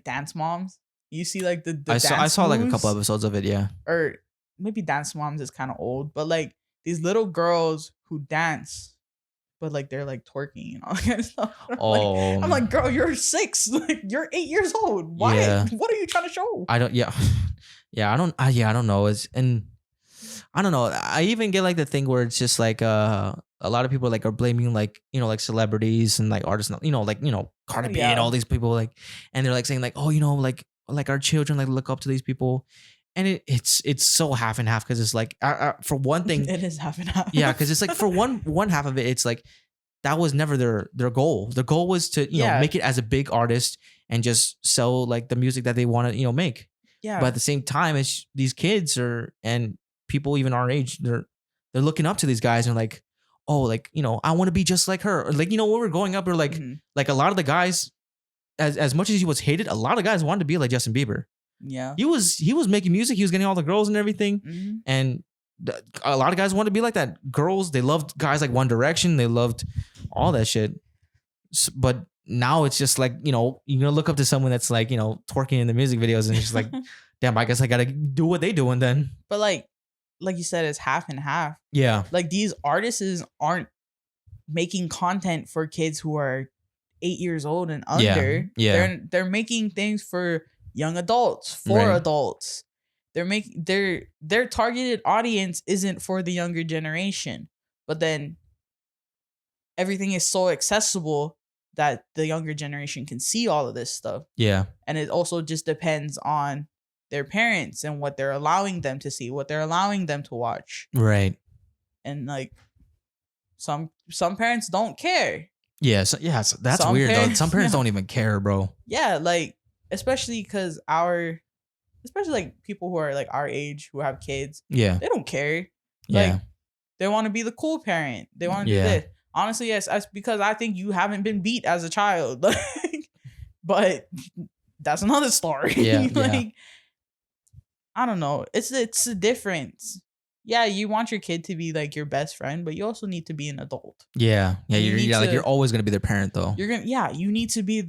Dance Moms? You see like the I dance saw like a moves? couple episodes of it. Yeah, Or maybe Dance Moms is kind of old, but like these little girls who dance, but like they're like twerking and all that kind of stuff. Oh. I'm like, girl, you're 6, like you're 8 years old. Why? Yeah. What are you trying to show? I don't. Yeah, yeah. I don't know. It's and I don't know. I even get like the thing where it's just like a lot of people like are blaming like like celebrities and like artists, Cardi B and yeah. all these people like, and they're like saying like, oh, like our children like look up to these people, and it's so half and half because it's like for one thing, It is half and half. yeah, because it's like for one half of it, it's like that was never their goal. Their goal was to Yeah. make it as a big artist and just sell like the music that they want to make. Yeah. But at the same time, it's these kids and people even our age, they're looking up to these guys and like, oh, like I want to be just like her. Or like when we're growing up, we're like Mhm. like a lot of the guys, as much as he was hated, a lot of guys wanted to be like Justin Bieber. Yeah. He was making music, he was getting all the girls and everything, Mhm. and a lot of guys wanted to be like that. Girls, they loved guys like One Direction, they loved all that shit. But now it's just like you're gonna look up to someone that's like twerking in the music videos, and it's just like, damn, I guess I gotta do what they doing then. But like you said, it's half and half. Yeah, Like these artists aren't making content for kids who are 8 years old and under. Yeah. They're making things for young adults, for Right. adults. They're making their targeted audience isn't for the younger generation. But then everything is so accessible that the younger generation can see all of this stuff. yeah, And it also just depends on their parents and what they're allowing them to see, what they're allowing them to watch. right. And like some parents don't care. Yeah, so that's Some weird though. parents- Some parents yeah. don't even care, bro. Yeah, like especially because especially like people who are like our age who have kids, Yeah, they don't care. yeah, Like they want to be the cool parent. They want to Yeah. do this. Honestly, yes, that's because I think you haven't been beat as a child. Like, but that's another story. Yeah, yeah. Like I don't know. It's a difference. Yeah, you want your kid to be like your best friend, but you also need to be an adult. yeah. You need Like to- you're always gonna be their parent though. You need to be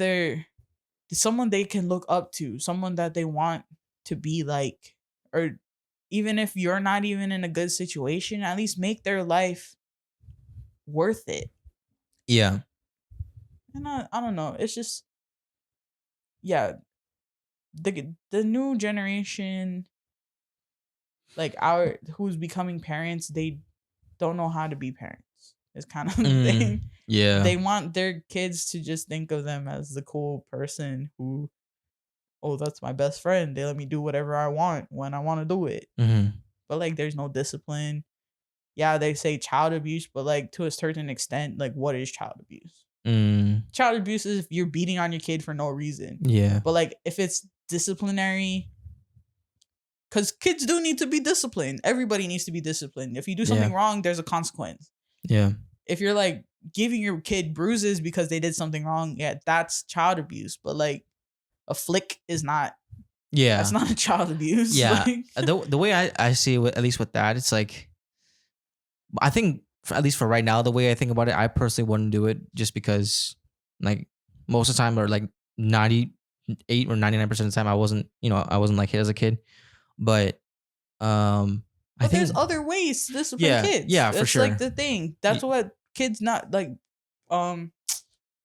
someone they can look up to, someone that they want to be like, or even if you're not even in a good situation, at least make their life worth it. Yeah, And I don't know. It's just, yeah, the new generation, like who's becoming parents, they don't know how to be parents. It's kind of the Mm. thing. yeah, They want their kids to just think of them as the cool person who, oh, that's my best friend. They let me do whatever I want when I want to do it. hmm But like, there's no discipline. Yeah, they say child abuse, but like to a certain extent, like what is child abuse? Child abuse is if you're beating on your kid for no reason. yeah, But like if it's disciplinary, because kids do need to be disciplined. Everybody needs to be disciplined. If you do something wrong, there's a consequence. yeah, If you're like giving your kid bruises because they did something wrong, yeah, that's child abuse. But like a flick is not. yeah. That's not a child abuse. Yeah. Like, The way I see it, at least with that, it's like, I think at least for right now, the way I think about it, I personally wouldn't do it just because, like, most of the time, or like 98 or 99% of the time, I wasn't like hit as a kid. But I But think there's other ways to discipline Yeah, kids. yeah, for That's sure. like the thing. That's what kids not like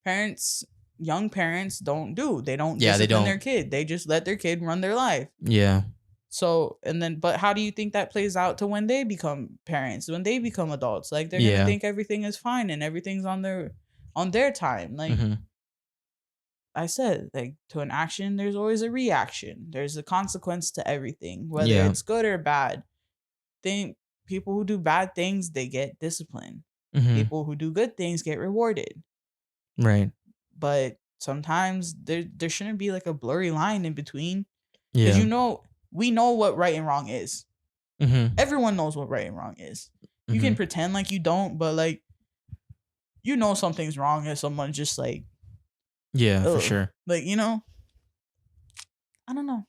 parents, young parents don't do. They don't Yeah, they discipline don't. their kid. They just let their kid run their life. yeah, So and then but how do you think that plays out to when they become parents, when they become adults? Like they're Yeah. gonna think everything is fine and everything's on their time. Like hmm I said, like to an action, there's always a reaction. There's a consequence to everything, whether Yeah. it's good or bad. Think people who do bad things, they get disciplined. hmm People who do good things get rewarded. right. But sometimes there shouldn't be like a blurry line in between. Because Yeah. we know what right and wrong is. hmm Everyone knows what right and wrong is. You can pretend like you don't, but like you know something's wrong if someone's just like Yeah, for ugh. sure. Like, you know, I don't know.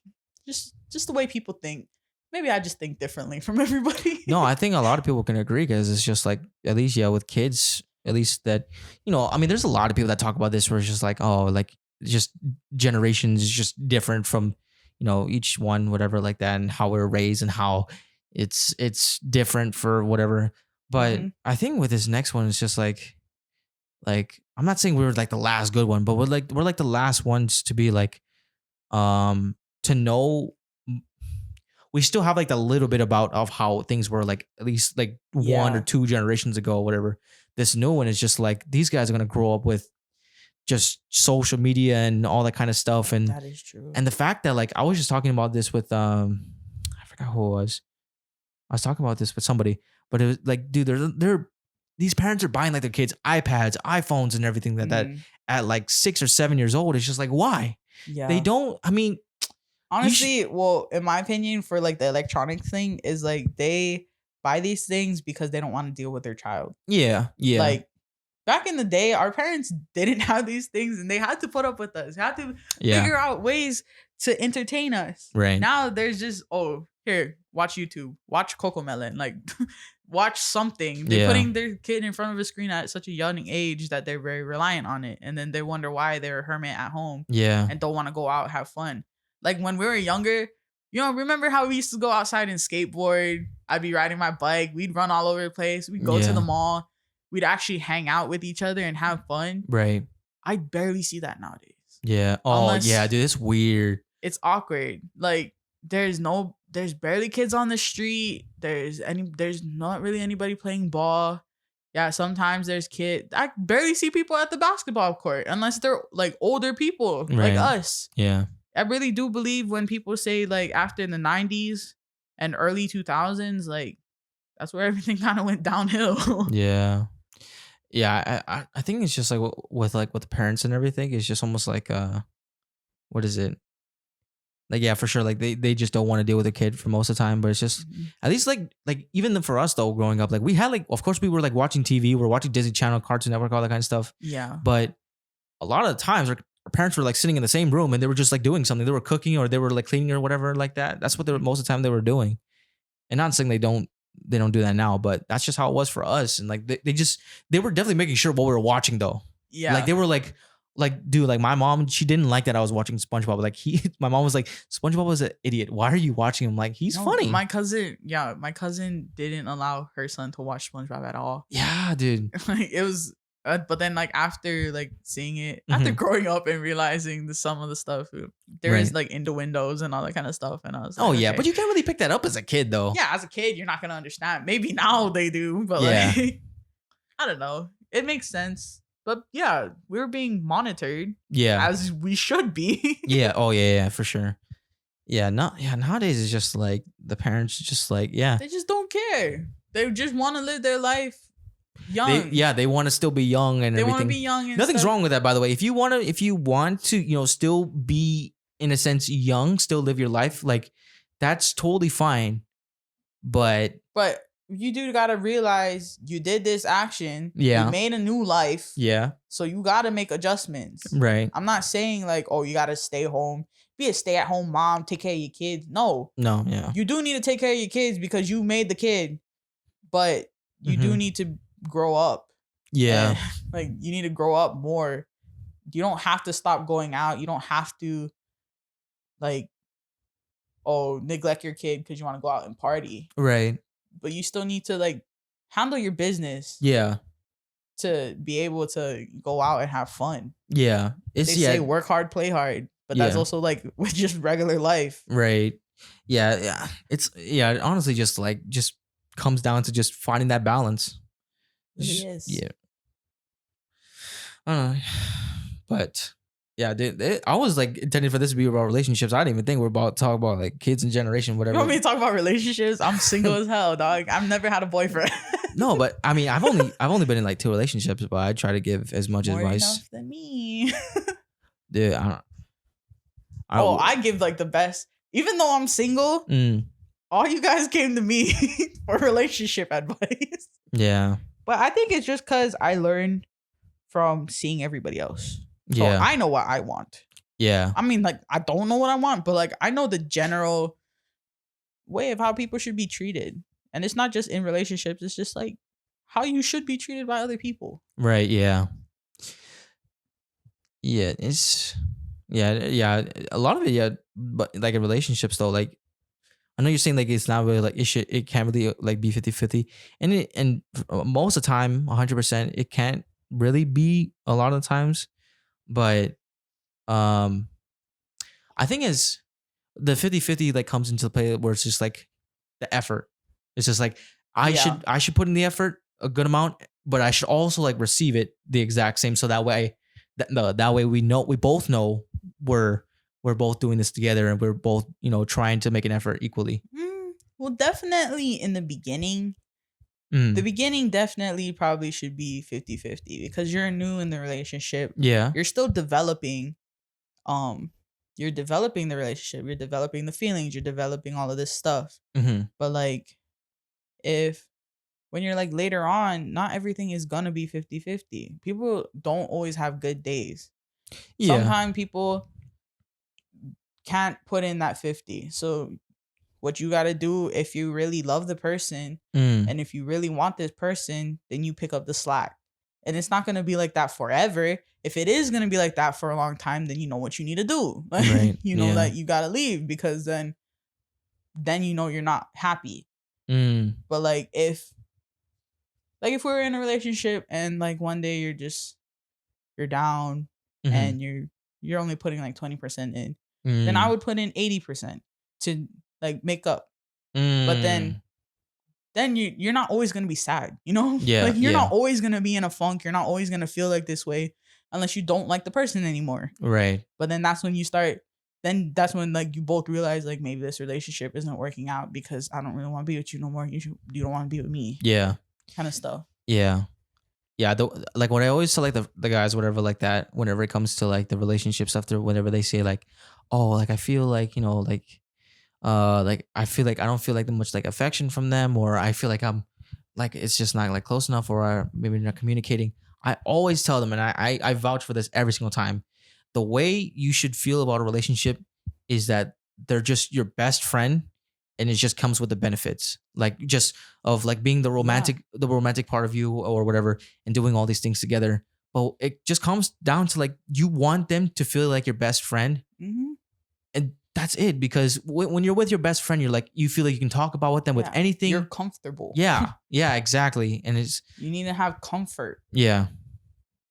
Just the way people think. Maybe I just think differently from everybody. No, I think a lot of people can agree because it's just like, at least, yeah, with kids, at least that, I mean, there's a lot of people that talk about this where it's just like, oh, like just generations is just different from, each one, whatever, like that, and how we're raised and how it's different for whatever. But Mhm. I think with this next one, it's just like I'm not saying we were like the last good one, but we're like the last ones to be like, to know. We still have like a little bit about of how things were like at least like one or Yeah. two generations ago, whatever. This new one is just like these guys are gonna grow up with just social media and all that kind of stuff, and That is true. the fact that like I was just talking about this with I forgot who it was. I was talking about this with somebody, but it was like, dude, they're these parents are buying like their kids iPads, iPhones, and everything that Mhm. at like 6 or 7 years old. It's just like, why? Yeah. They don't. I mean, Honestly, well, in my opinion, for like the electronic thing, is like they buy these things because they don't want to deal with their child. yeah, Like back in the day, our parents didn't have these things and they had to put up with us, had to yeah, figure out ways to entertain us. right. Now there's just, oh, here, watch YouTube, watch Cocomelon, like watch something. They're Yeah. putting their kid in front of a screen at such a young age that they're very reliant on it. And then they wonder why they're a hermit at home Yeah, and don't want to go out have fun. Like when we were younger, remember how we used to go outside and skateboard? I'd be riding my bike. We'd run all over the place. We'd go to Yeah. the mall. We'd actually hang out with each other and have fun. right. I barely see that nowadays. Yeah. Oh, Unless- yeah, dude, it's weird. It's awkward. Like there's barely kids on the street. There's not really anybody playing ball. Yeah, sometimes there's kids. I barely see people at the basketball court unless they're like older people Right. like us. Yeah. I really do believe when people say like after the 90s and early 2000s, like that's where everything kind of went downhill. Yeah. Yeah. I think it's just like with the parents and everything, it's just almost like what is it? Like, yeah, for sure. Like they just don't want to deal with a kid for most of the time, but it's just at least like even for us though, growing up, like we had like, of course we were like watching TV, we're watching Disney Channel, Cartoon Network, all that kind of stuff. Yeah. But a lot of the times our parents were like sitting in the same room and they were just like doing something. They were cooking or they were like cleaning or whatever like that. That's what they were most of the time they were doing. And not saying they don't do that now, but that's just how it was for us. And like they were definitely making sure what we were watching though. Yeah. Like they were like, dude, like my mom, she didn't like that I was watching SpongeBob. Like my mom was like, SpongeBob was an idiot. Why are you watching him? Like he's No, funny. My cousin didn't allow her son to watch SpongeBob at all. Yeah, dude. Like it was, but then like after like seeing it, after Mhm. growing up and realizing some of the stuff, there is Right. like innuendos and all that kind of stuff, and I was like, Oh yeah, okay. but you can't really pick that up as a kid though. Yeah, as a kid, you're not gonna understand. Maybe now they do, but Yeah. like I don't know. It makes sense. But yeah, we're being monitored Yeah. as we should be. Yeah. Oh yeah, for sure. Yeah, nowadays it's just like the parents just like, yeah. They just don't care. They just want to live their life young. They want to still be young and They want to everything. be young. And Nothing's stuff. wrong with that, by the way. If you want to, still be in a sense young, still live your life, like that's totally fine. But But you do gotta realize you did this action. Yeah. You made a new life. yeah, So you gotta make adjustments. right. I'm not saying like, oh, you gotta stay home, be a stay-at-home mom, take care of your kids. No. No, yeah. You do need to take care of your kids because you made the kid. But you do Mhm. need to grow up. Yeah. And, like you need to grow up more. You don't have to stop going out. You don't have to like neglect your kid because you want to go out and party. Right. But you still need to like handle your business Yeah. to be able to go out and have fun. Yeah. They say work hard, play hard, but that's Yeah. also like with just regular life. Right. Yeah. Yeah. It honestly just comes down to just finding that balance. It is. Yeah. I don't know. But yeah, I was like intending for this to be about relationships. I didn't even think we're about to talk about like kids and generation, You whatever. want me to talk about relationships? I'm single as hell, dog. I've never had a boyfriend. No, but I mean, I've only been in like 2 relationships, but I try to give as much More advice. enough than me. Dude, I give like the best. Even though I'm single, all you guys came to me for relationship advice. Yeah. But I think it's just because I learned from seeing everybody else. So Yeah. I know what I want. Yeah. I mean, like, I don't know what I want, but like, I know the general way of how people should be treated. And it's not just in relationships, it's just like how you should be treated by other people. Right. Yeah. Yeah. Yeah. A lot of it. Yeah. But like in relationships though, like, I know you're saying like it's not really like it can't really like be 50-50. And most of the time, 100%, it can't really be a lot of the times. But I think is the 50-50 like comes into play where it's just like the effort. It's just like I should put in the effort a good amount, but I should also like receive it the exact same. So that way we both know we're both doing this together and we're both, trying to make an effort equally. Well, definitely in the beginning. The beginning definitely probably should be 50-50 because you're new in the relationship. Yeah. You're still developing. You're developing the relationship. You're developing the feelings. You're developing all of this stuff. Mm-hmm. But like, when you're like later on, not everything is going to be 50-50. People don't always have good days. Yeah. Sometimes people can't put in that 50. So what you got to do if you really love the person and if you really want this person, then you pick up the slack. And it's not going to be like that forever. If it is going to be like that for a long time, then you know what you need to do. Right. You know that you got to leave because then you're not happy. But like if we're in a relationship and like one day you're down and you're only putting like 20% in, then I would put in 80% to like make up. But then you're not always going to be sad, Yeah. Like you're not always going to be in a funk. You're not always going to feel like this way unless you don't like the person anymore. Right. But then that's when that's when like you both realize like maybe this relationship isn't working out because I don't really want to be with you no more. You don't want to be with me. Yeah. Kind of stuff. Yeah. Yeah. Like what I always tell like the guys, whatever, like that, whenever it comes to like the relationship stuff, whenever they say like, oh, like I feel like, like I feel like I don't feel like much like affection from them, or I feel like I'm like it's just not like close enough, or maybe not communicating. I always tell them, and I vouch for this every single time. The way you should feel about a relationship is that they're just your best friend, and it just comes with the benefits, like just of like being the romantic part of you or whatever, and doing all these things together. But it just comes down to like you want them to feel like your best friend, and that's it. Because when you're with your best friend, you feel like you can talk about with them with anything. You're comfortable. Yeah, exactly. And you need to have comfort. Yeah.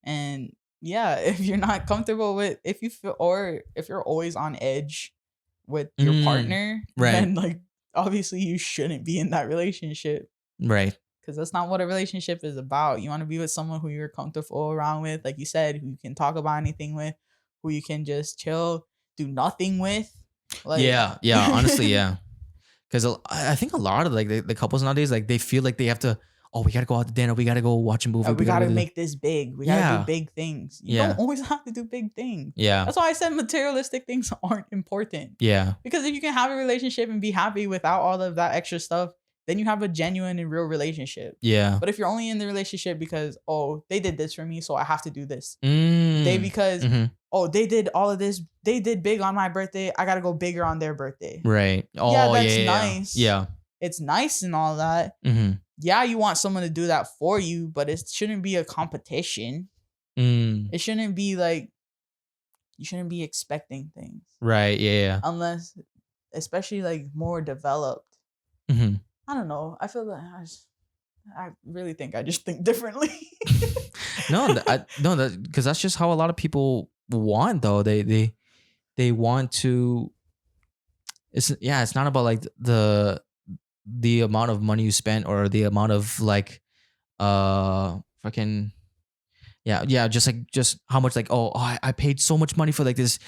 And yeah, if you're not comfortable with, if you're always on edge with your partner, right, then like obviously you shouldn't be in that relationship. Right. Because that's not what a relationship is about. You want to be with someone who you're comfortable around with, like you said, who you can talk about anything with, who you can just chill, do nothing with. Like, yeah. Honestly, yeah. Because I think a lot of like the couples nowadays, like they feel like they have to, oh, we got to go out to dinner. We got to go watch a movie. We got to make this big. We got to do big things. You don't always have to do big things. Yeah. That's why I said materialistic things aren't important. Yeah. Because if you can have a relationship and be happy without all of that extra stuff, then you have a genuine and real relationship. Yeah. But if you're only in the relationship because, oh, they did this for me, so I have to do this. They did all of this. They did big on my birthday. I got to go bigger on their birthday. Right. Oh, yeah, that's nice. Yeah. It's nice and all that. Yeah, you want someone to do that for you, but it shouldn't be a competition. It shouldn't be like, you shouldn't be expecting things. Right. Yeah. Unless especially like more developed. Hmm. I don't know. I feel like I really think I just think differently. No, because that's just how a lot of people want though. They want to. It's not about like the amount of money you spent or the amount of like fucking just how much like I paid so much money for like this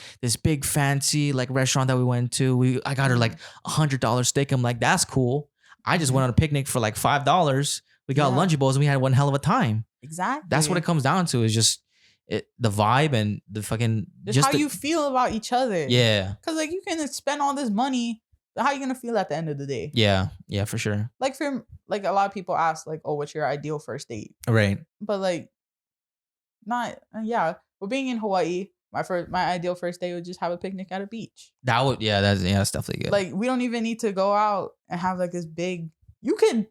big fancy like restaurant that we went to. I got her like $100 steak. I'm like, that's cool. I just went on a picnic for like $5. We got Yeah. Lunchables and we had one hell of a time. Exactly. That's what it comes down to, is just the vibe and the fucking Just how you feel about each other. yeah Because like you can spend all this money, but how you gonna feel at the end of the day? yeah for sure. Like for like a lot of people ask like, oh, what's your ideal first date? Right. But like, not But being in Hawaii, my ideal first date would just have a picnic at a beach. That's definitely good. Like we don't even need to go out and have like this big. You can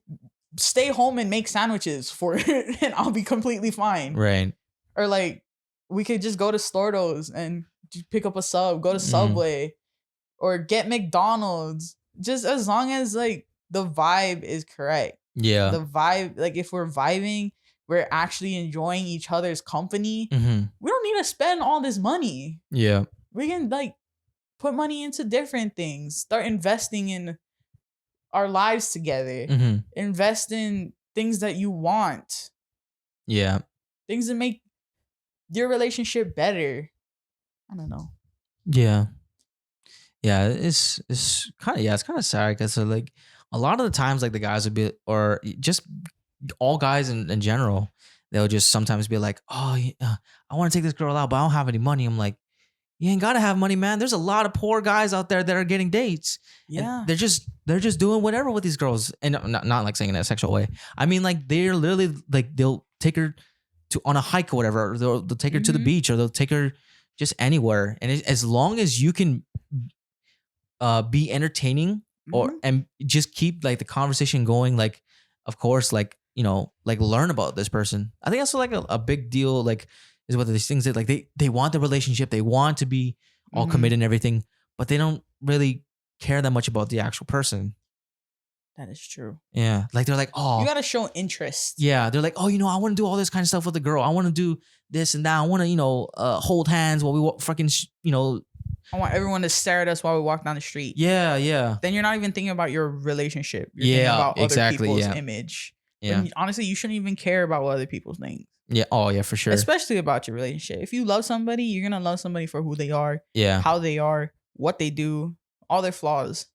stay home and make sandwiches for it, and I'll be completely fine. right. Or like we could just go to Stordos and just pick up a sub, go to Mhm. Subway, or get McDonald's. Just as long as like the vibe is correct. Yeah. The vibe, like if we're vibing, we're actually enjoying each other's company. Mm-hmm. We don't need to spend all this money. Yeah. We can like put money into different things. Start investing in our lives together. Mm-hmm. Invest in things that you want. Yeah. Things that make your relationship better. I don't know. Yeah. Yeah. It's kind of sad because like a lot of the times like the guys would be, or just all guys in general, they'll just sometimes be like, oh, I want to take this girl out, but I don't have any money. I'm like, you ain't gotta have money, man. There's a lot of poor guys out there that are getting dates. Yeah. And they're just doing whatever with these girls, and not like saying in a sexual way. I mean, like they're literally like they'll take her on a hike or whatever. Or they'll take her to the Mhm. beach, or they'll take her just anywhere. And as long as you can be entertaining Mhm. and just keep like the conversation going, like of course, like like learn about this person. I think that's like a big deal. Like is what these things that like they want the relationship, they want to be all Mhm. committed and everything, but they don't really care that much about the actual person. That is true. Yeah, like they're like, oh, You gotta show interest. yeah, they're like, oh, I want to do all this kind of stuff with the girl. I want to do this and that. I want to hold hands while we fucking I want everyone to stare at us while we walk down the street. yeah Then you're not even thinking about your relationship. You're thinking Yeah, about exactly, other people's yeah. image. yeah When honestly, you shouldn't even care about what other people think. yeah. Oh yeah, for sure. Especially about your relationship. If you love somebody, you're gonna love somebody for who they are, Yeah, how they are, what they do, all their flaws.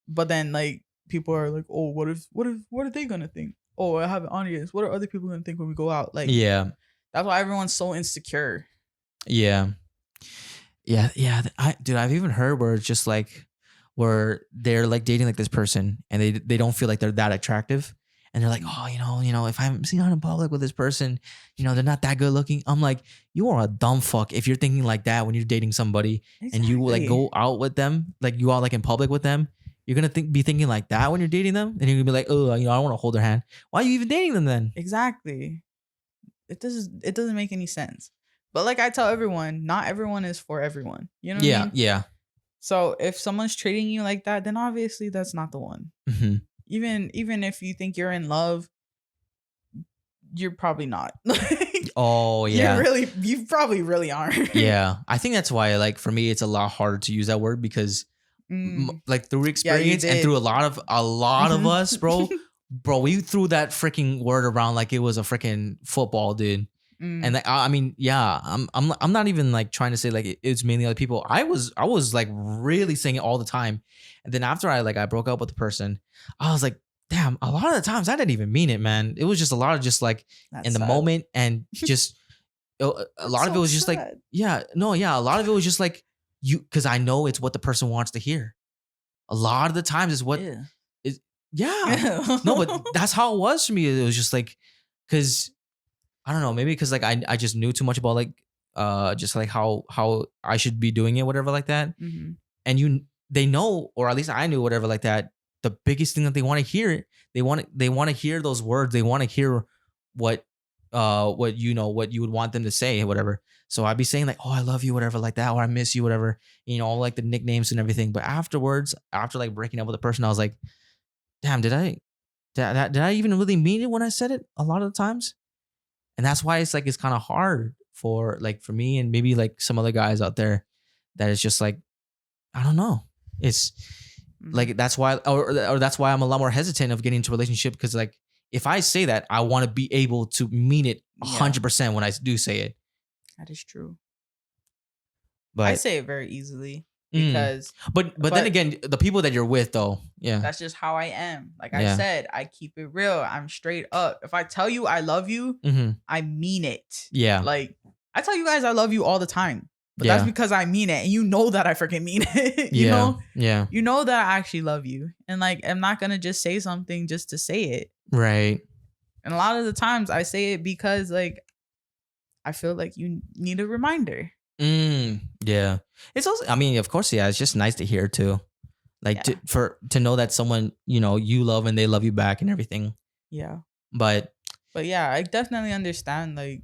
But then like people are like, oh, what are they gonna think? Oh, I have an audience. What are other people gonna think when we go out? Like yeah. that's why everyone's so insecure. Yeah. I've even heard where it's just like where they're like dating like this person and they don't feel like they're that attractive, and they're like, oh, if I'm seen out in public with this person, they're not that good looking. I'm like, you are a dumb fuck if you're thinking like that when you're dating somebody and you like Exactly. go out with them, like you out like in public with them. You're gonna be thinking like that when you're dating them, and you're gonna be like, oh, I don't want to hold their hand. Why are you even dating them then? Exactly. It doesn't make any sense. But like I tell everyone, not everyone is for everyone. You know what I mean? Yeah. So if someone's treating you like that, then obviously that's not the one. Hmm. Even if you think you're in love, you're probably not. Like, Oh yeah. you probably really aren't. Yeah. I think that's why, like, for me, it's a lot harder to use that word because Mm. like through Yeah, you experience and did. through a lot of Mhm. us, bro, we threw that freaking word around like it was a freaking football, dude. Mm. And like, I mean, yeah, I'm not even like trying to say like it's mainly other people. I was like really saying it all the time, and then after I broke up with the person, I was like, damn, a lot of the times I didn't even mean it, man. It was just a lot of just like That's in the sad. moment, and just a lot of So it was just like, sad. a lot of it was just like because I know it's what the person wants to hear. A lot of the times it's what Yeah. yeah. No, but that's how it was for me. It was just like, cause I don't know, maybe because like I just knew too much about like just like how I should be doing it, whatever like that. Mhm. And they know, or at least I knew, whatever like that. The biggest thing that they want to hear, they want to hear those words. They want to hear what what what you would want them to say, whatever. So I'd be saying like, oh, I love you, whatever, like that, or I miss you, whatever, all like the nicknames and everything. But afterwards, after like breaking up with the person, I was like, damn, did I even really mean it when I said it a lot of the times? And that's why it's like it's kind of hard for me and maybe like some other guys out there that it's just like, I don't know. It's like that's why or that's why I'm a lot more hesitant of getting into a relationship, because like if I say that, I want to be able to mean it 100% when I do say it. That is true. But I say it very easily because but then again, the people that you're with though, that's just how I am. Like I said, I keep it real. I'm straight up. If I tell you I love you, I mean it. Yeah. Like I tell you guys I love you all the time. But that's because I mean it. And you know that I freaking mean it. You know? Yeah. You know that I actually love you. And like I'm not gonna just say something just to say it. Right. And a lot of the times I say it because like I feel like you need a reminder. Yeah. It's also, I mean, of course, it's just nice to hear too. Like to know that someone, you love and they love you back and everything. Yeah. But yeah, I definitely understand. Like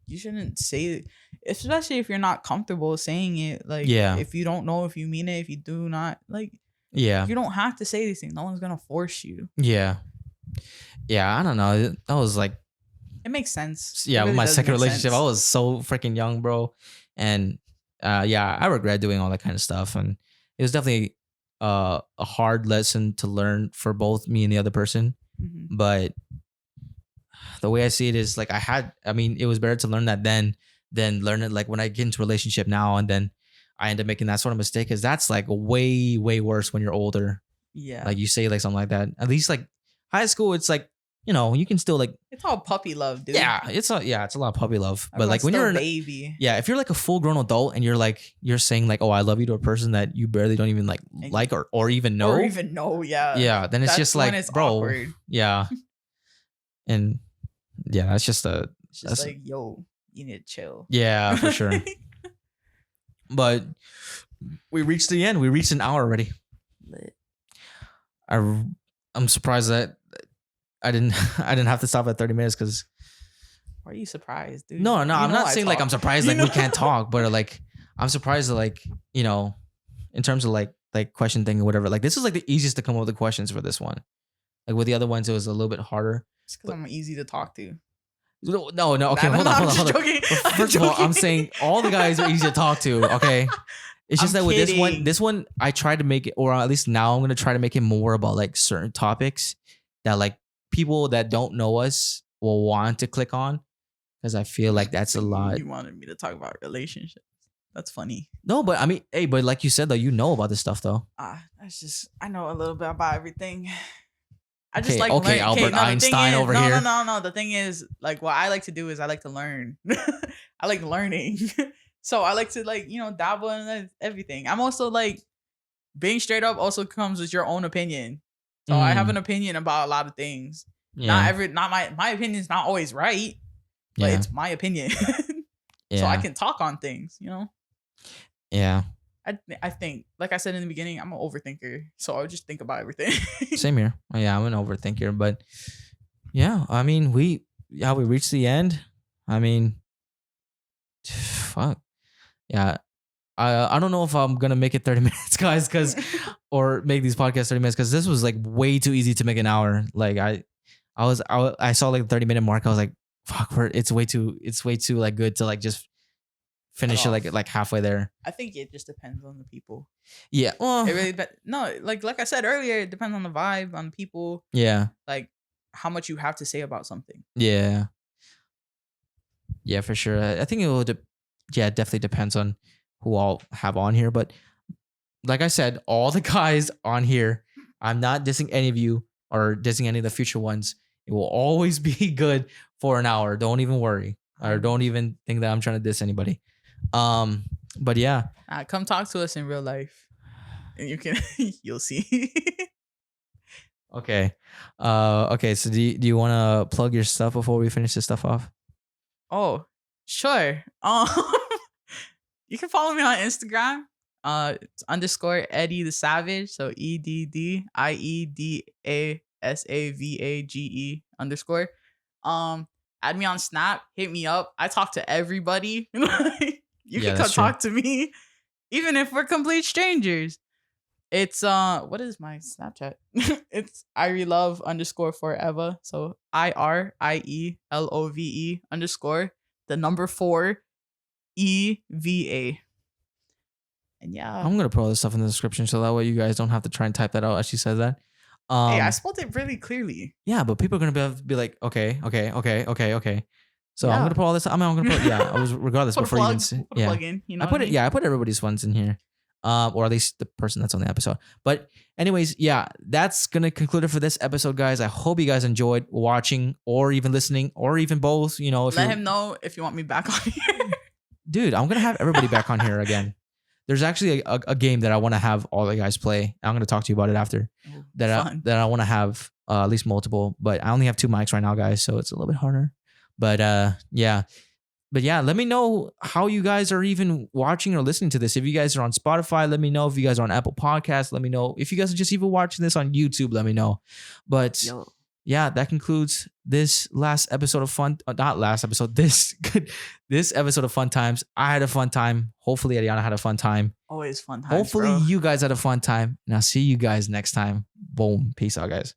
you shouldn't say it, especially if you're not comfortable saying it. Like if you don't know if you mean it, if you do not, like you don't have to say these things. No one's gonna force you. Yeah, I don't know. That was like, it makes sense. Yeah, with my second relationship, I was so freaking young, bro, and I regret doing all that kind of stuff, and it was definitely a hard lesson to learn for both me and the other person. But the way I see it is like it was better to learn that then than learn it like when I get into a relationship now, and then I end up making that sort of mistake, because that's like way, way worse when you're older. Yeah. Like you say like something like that. At least like high school, it's like, you can still like, it's all puppy love, dude. Yeah, it's a lot of puppy love. But like when still you're a baby. If you're like a full grown adult and you're saying like, oh, I love you to a person that you barely don't even like or even know. Or even know, yeah. Yeah, then it's just like, it's bro. Awkward. Yeah. And that's just it's just like, yo, you need to chill. Yeah, for sure. But we reached the end. We reached an hour already. Lit. I'm surprised that I didn't have to stop at 30 minutes, because. Why are you surprised, dude? No, I'm not saying like I'm surprised like we can't talk, but like I'm surprised that like, in terms of like question thing or whatever, like this is like the easiest to come up with the questions for this one. Like with the other ones, it was a little bit harder. It's because I'm easy to talk to. No. Okay, hold on. First of all, I'm saying all the guys are easy to talk to. Okay, it's just that with this one, I tried to make it, or at least now I'm gonna try to make it more about like certain topics that like people that don't know us will want to click on, because I feel like that's a lot. You wanted me to talk about relationships. That's funny. No, but I mean, hey, but like you said though, you know about this stuff though. That's just, I know a little bit about everything. I just like Albert Einstein over here. No. The thing is, like, what I like to do is I like to learn. I like learning. So I like to like, dabble in everything. I'm also like, being straight up also comes with your own opinion. So I have an opinion about a lot of things. Yeah. My opinion's not always right, but it's my opinion. So I can talk on things, Yeah. I think, like I said in the beginning, I'm an overthinker, so I would just think about everything. Same here. Yeah, I'm an overthinker, but yeah, I mean, we reached the end. I mean, fuck. Yeah. I don't know if I'm gonna make it 30 minutes, guys, or make these podcasts 30 minutes, because this was like way too easy to make an hour. Like I saw like the 30-minute mark. I was like, fuck, it's way too like good to like just finish it like halfway there. I think it just depends on the people. Yeah. Well, it really like I said earlier, it depends on the vibe, on people. Yeah. Like how much you have to say about something. Yeah. Yeah, for sure. I think it will. It definitely depends on who I'll have on here. But like I said, all the guys on here, I'm not dissing any of you or dissing any of the future ones. It will always be good for an hour. Don't even worry, or don't even think that I'm trying to diss anybody. But yeah, come talk to us in real life, and you'll see. Okay. Okay. So do you want to plug your stuff before we finish this stuff off? Oh, sure. You can follow me on Instagram. It's _ Eddie the Savage. So EDDIEDASAVAGE _. Add me on Snap. Hit me up. I talk to everybody. You Yeah, can come that's true. talk to me, even if we're complete strangers. It's what is my Snapchat? It's IRILove_forever. So IRIELOVE_4 EVA. And yeah, I'm gonna put all this stuff in the description so that way you guys don't have to try and type that out as she says that. hey, I spelled it really clearly. Yeah, but people are gonna be like, okay. So I'm Yeah. gonna put all this. I'm gonna put I was regardless Put a before you even plug, say, put a yeah. plug in. You know, I put it. Yeah, I put everybody's ones in here, or at least the person that's on the episode. But anyways, yeah, that's gonna conclude it for this episode, guys. I hope you guys enjoyed watching or even listening or even both. You know, if Let you him know if you want me back on here. dude, I'm gonna have everybody back on here again. There's actually a game that I want to have all the guys play. I'm gonna talk to you about it after. Fun. That I want to have at least multiple, but I only have 2 mics right now, guys, so it's a little bit harder. But yeah. But yeah, let me know how you guys are even watching or listening to this. If you guys are on Spotify, let me know. If you guys are on Apple Podcasts, let me know. If you guys are just even watching this on YouTube, let me know. But Yo. yeah, that concludes this last episode of fun. Not last episode. This episode of Fun Times. I had a fun time. Hopefully, Ariana had a fun time. Always fun times. Hopefully, bro. you guys had a fun time. And I'll see you guys next time. Boom. Peace out, guys.